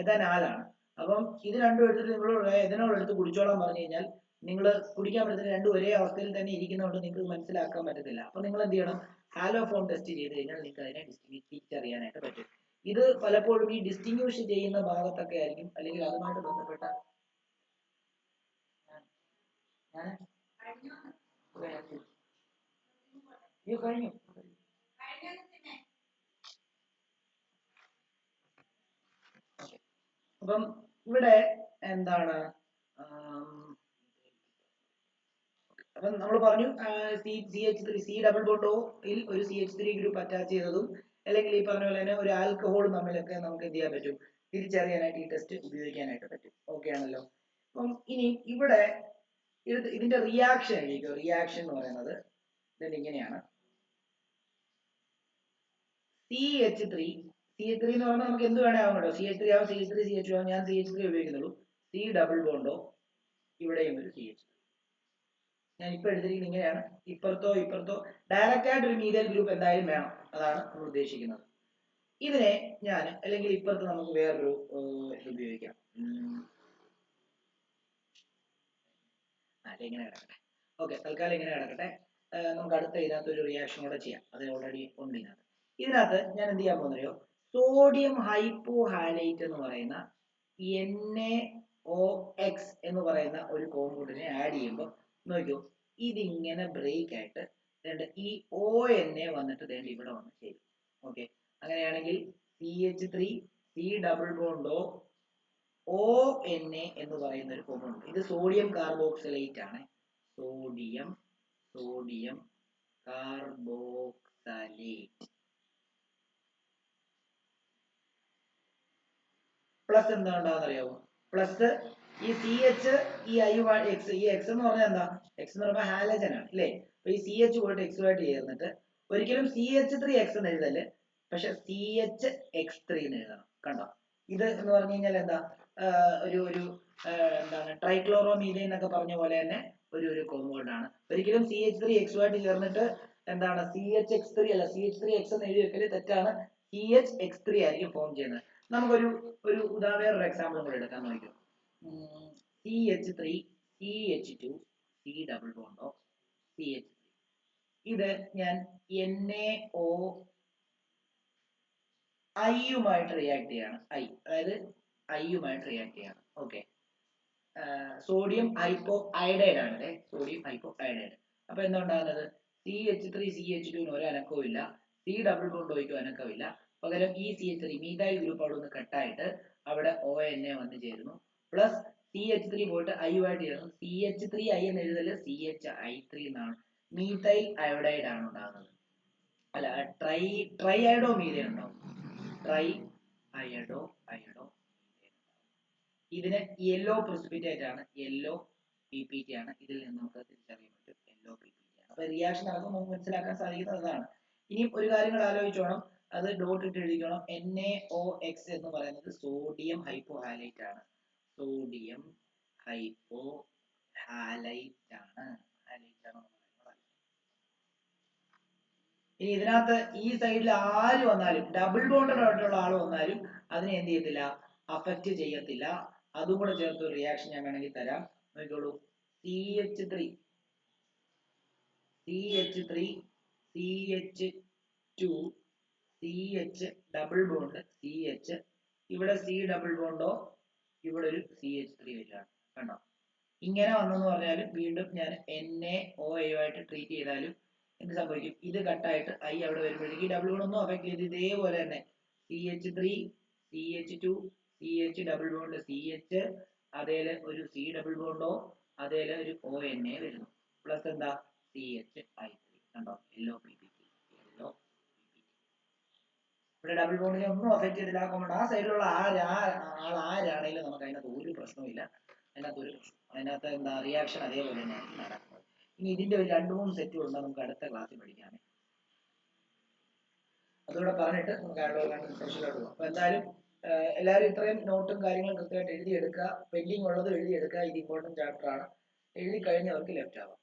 എഥനാലാണ്. അപ്പം ഇത് രണ്ടും എടുത്തിട്ട് നിങ്ങൾ എഥനോൾ എടുത്ത് കുടിച്ചോളാൻ പറഞ്ഞു കഴിഞ്ഞാൽ നിങ്ങൾ കുടിക്കാൻ പറ്റുന്ന രണ്ടും ഒരേ അവസ്ഥയിൽ തന്നെ ഇരിക്കുന്നതുകൊണ്ട് നിങ്ങൾക്ക് മനസ്സിലാക്കാൻ പറ്റത്തില്ല. അപ്പൊ നിങ്ങൾ എന്ത് ചെയ്യണം, ഹാലോഫോം ടെസ്റ്റ് ചെയ്ത് കഴിഞ്ഞാൽ നിങ്ങൾക്ക് അതിനെ തിരിച്ചറിയാനായിട്ട് പറ്റും. ഇത് പലപ്പോഴും ഈ ഡിസ്റ്റിങ്വിഷ് ചെയ്യുന്ന ഭാഗത്തൊക്കെ ആയിരിക്കും, അല്ലെങ്കിൽ അതുമായിട്ട് ബന്ധപ്പെട്ട കഴിഞ്ഞു. അപ്പം ഇവിടെ എന്താണ്, അപ്പം നമ്മൾ പറഞ്ഞു സി ഡബിൾ ബോണ്ടോയിൽ ഒരു CH3 ഗ്രൂപ്പ് അറ്റാച്ച് ചെയ്തതും അല്ലെങ്കിൽ ഈ പറഞ്ഞ പോലെ തന്നെ ഒരു ആൽക്കഹോളും തമ്മിലൊക്കെ നമുക്ക് എന്ത് ചെയ്യാൻ പറ്റും, തിരിച്ചറിയാനായിട്ട് ഈ ടെസ്റ്റ് ഉപയോഗിക്കാനായിട്ട് പറ്റും. ഓക്കെ ആണല്ലോ. അപ്പം ഇനി ഇവിടെ ഇതിന്റെ റിയാക്ഷൻ എഴുതിക്കോ. റിയാക്ഷൻ എന്ന് പറയുന്നത് ഇങ്ങനെയാണ്. CH3 എന്ന് പറഞ്ഞാൽ നമുക്ക് എന്ത് വേണേ ആവും കേട്ടോ. CH3 ആവും, CH3 CH2 ആവും. ഞാൻ CH3 ഉപയോഗിക്കുന്നുള്ളൂ. സി ഡബിൾ ബോണ്ടോ ഇവിടെയും ഒരു CH3. ഞാൻ ഇപ്പൊ എടുത്തിരിക്കുന്നത് ഇങ്ങനെയാണ്. ഇപ്പുറത്തോ ഡയറക്റ്റ് ആയിട്ട് ഒരു മീഥൈൽ ഗ്രൂപ്പ് എന്തായാലും വേണം, അതാണ് നമ്മൾ ഉദ്ദേശിക്കുന്നത്. ഇതിനെ ഞാൻ അല്ലെങ്കിൽ ഇപ്പുറത്ത് നമുക്ക് വേറൊരു ഇത് ഉപയോഗിക്കാം. ഇങ്ങനെ കിടക്കട്ടെ. ഓക്കെ, തൽക്കാലം ഇങ്ങനെ കിടക്കട്ടെ. നമുക്ക് അടുത്ത ഇതിനകത്ത് ഒരു റിയാക്ഷൻ കൂടെ ചെയ്യാം. അത് ഓൾറെഡി ഉണ്ട് ഇതിനകത്ത് ഞാൻ എന്ത് ചെയ്യാൻ പോകുന്നറിയോ, സോഡിയം ഹൈപ്പോ ഹാലൈറ്റ് എന്ന് പറയുന്ന NaOX എന്ന് പറയുന്ന ഒരു കോമ്പൗണ്ടിനെ ആഡ് ചെയ്യുമ്പോൾ നോക്കൂ, ഇതിങ്ങനെ ബ്രേക്ക് ആയിട്ട് ഈ ONA വന്നിട്ട് ഇവിടെ വന്ന് ചേരും. ഓക്കെ, അങ്ങനെയാണെങ്കിൽ CH3 C ഡബിൾ ബോണ്ടോ ONA എന്ന് പറയുന്ന ഒരു കോമ്പൗണ്ട്. ഇത് സോഡിയം കാർബോക്സിലേറ്റ് ആണ്. സോഡിയം കാർബോക്സലേറ്റ് പ്ലസ് എന്താ ഉണ്ടാകുന്ന അറിയാമോ, പ്ലസ് ഈ CH ഈ X എന്ന് പറഞ്ഞാൽ എന്താ, X എന്ന് പറയുമ്പോൾ ഹാലജൻ ആണ് അല്ലേ. അപ്പൊ ഈ CH പോയിട്ട് X ആയിട്ട് ചേർന്നിട്ട് ഒരിക്കലും CH3X എന്ന് എഴുതല്ലേ, പക്ഷെ CHX3 എന്ന് എഴുതണം. കണ്ടോ? ഇത് എന്ന് പറഞ്ഞു കഴിഞ്ഞാൽ എന്താ, ഒരു എന്താണ്, ട്രൈക്ലോറോമീഥൈൻ എന്നൊക്കെ പറഞ്ഞ പോലെ തന്നെ ഒരു കോമ്പൗണ്ട് ആണ്. ഒരിക്കലും CH3X ആയിട്ട് ചേർന്നിട്ട് എന്താണ് CHX3 അല്ല, CH3X എന്ന് എഴുതി വെക്കല് തെറ്റാണ്. CHX3 ആയിരിക്കും ഫോം ചെയ്യുന്നത്. നമുക്കൊരു വേറൊരു എക്സാമ്പിൾ കൂടെ എടുക്കാൻ നോക്കിയോ. CH3 CH2 C double bond of CH3. ഇത് ഞാൻ NaO യുമായിട്ട് റിയാക്ട് ചെയ്യാണ്. അതായത് യുമായിട്ട് റിയാക്ട് ചെയ്യാണ്. ഓക്കെ, സോഡിയം ഹൈപ്പോ അയഡൈഡ് ആണ്. Sodium hypo iodide. അപ്പൊ എന്താ ഉണ്ടാകുന്നത്? CH3 CH2 ഒരു അനക്കവും ഇല്ല, C ഡബിൾ ബോണ്ട് ഒയ്ക്കും അനക്കവും ഇല്ല. പകരം ഈ CH3 മീഥൈൽ ഗ്രൂപ്പ് അവിടെ നിന്ന് കട്ടായിട്ട് അവിടെ ONA വന്ന് ചേരുന്നു. പ്ലസ് CH3 പോയിട്ട് യുമായിട്ട് ചേരുന്നു. CH3I എന്ന് എഴുതല് CHI3 എന്നാണ്. മീഥൈൽ അയോഡൈഡ് ആണ് ഉണ്ടാകുന്നത്. അല്ല, ട്രൈ അയഡോ മീഥൈൻ ഉണ്ടാവും. ട്രൈ അയഡോ ഇതിന് യെല്ലോ precipitate ആണ്, യെല്ലോ PPT ആണ്. ഇതിൽ നിന്ന് നമുക്ക് തിരിച്ചറിയാൻ പറ്റും യെല്ലോ PPT ആണ്. അപ്പൊ റിയാക്ഷൻ നടക്കുമ്പോൾ നമുക്ക് മനസ്സിലാക്കാൻ സാധിക്കുന്നത് അതാണ്. ഇനി ഒരു കാര്യം കൂടെ ആലോചിച്ചോണം, അത് ഡോട്ട് ഇട്ട് എഴുതിക്കണം. NaOX എന്ന് പറയുന്നത് സോഡിയം ഹൈപ്പോ ഹാലൈറ്റ് ആണ്. സോഡിയം ഹൈപ്പോ ഹാലൈറ്റ് ആണ്. ഇനി ഇതിനകത്ത് ഈ സൈഡിൽ ആര് വന്നാലും, ഡബിൾ ബോണ്ടഡ് ആയിട്ടുള്ള ആൾ വന്നാലും അതിനെ എന്ത് ചെയ്യത്തില്ല, അഫക്റ്റ് ചെയ്യത്തില്ല. അതും കൂടെ ചേർത്ത് ഒരു റിയാക്ഷൻ ഞാൻ വേണമെങ്കിൽ തരാം, നോക്കിക്കോളൂ. CH3 CH2 CH double bond CH, ഇവിടെ C ഡബിൾ ബോണ്ടോ, ഇവിടെ ഒരു CH3 വരികയാണ്. കണ്ടോ? ഇങ്ങനെ വന്നെന്ന് പറഞ്ഞാലും വീണ്ടും ഞാൻ NaO ആയിട്ട് ട്രീറ്റ് ചെയ്താലും എന്ത് സംഭവിക്കും? ഇത് കട്ടായിട്ട് അവിടെ വരുമ്പോഴേക്ക് ഡബിൾ ബോണ്ട് ഒന്നും അഫക്ട് ചെയ്ത് ഇതേപോലെ തന്നെ CH3 CH2 CH double bond CH, അതേല് ഒരു C ഡബിൾ ബോണ്ടോ, അതേല് ഒരു ONA വരുന്നു. പ്ലസ് എന്താ CHI3. കണ്ടോ? Yellow PPT. ഇവിടെ ഡബിൾ ബോണ്ടിനെ ഒന്നും അഫക്ട് ചെയ്തില്ല. ആ സൈഡിലുള്ള ആൾ ആരാണെങ്കിലും നമുക്ക് അതിനകത്ത് ഒരു പ്രശ്നവുമില്ല. അതിനകത്ത് എന്താ റിയാക്ഷൻ അതേപോലെ തന്നെ നടക്കുന്നത്. ഇനി ഇതിന്റെ ഒരു 2-3 സെറ്റും ഉണ്ട്, നമുക്ക് അടുത്ത ക്ലാസ്സിൽ പഠിക്കാം. അതുകൂടെ പറഞ്ഞിട്ട് നമുക്ക് സെഷനിലോട്ട് പോകാം. അപ്പൊ എന്തായാലും എല്ലാവരും ഇത്രയും നോട്ടും കാര്യങ്ങളും കൃത്യമായിട്ട് എഴുതിയെടുക്കുക. പെൻഡിങ് ഉള്ളത് എഴുതിയെടുക്കുക. ഇത് ഇമ്പോർട്ടന്റ് ചാപ്റ്റർ ആണ്. എഴുതി കഴിഞ്ഞവർക്ക് ലെഫ്റ്റ് ആവാം.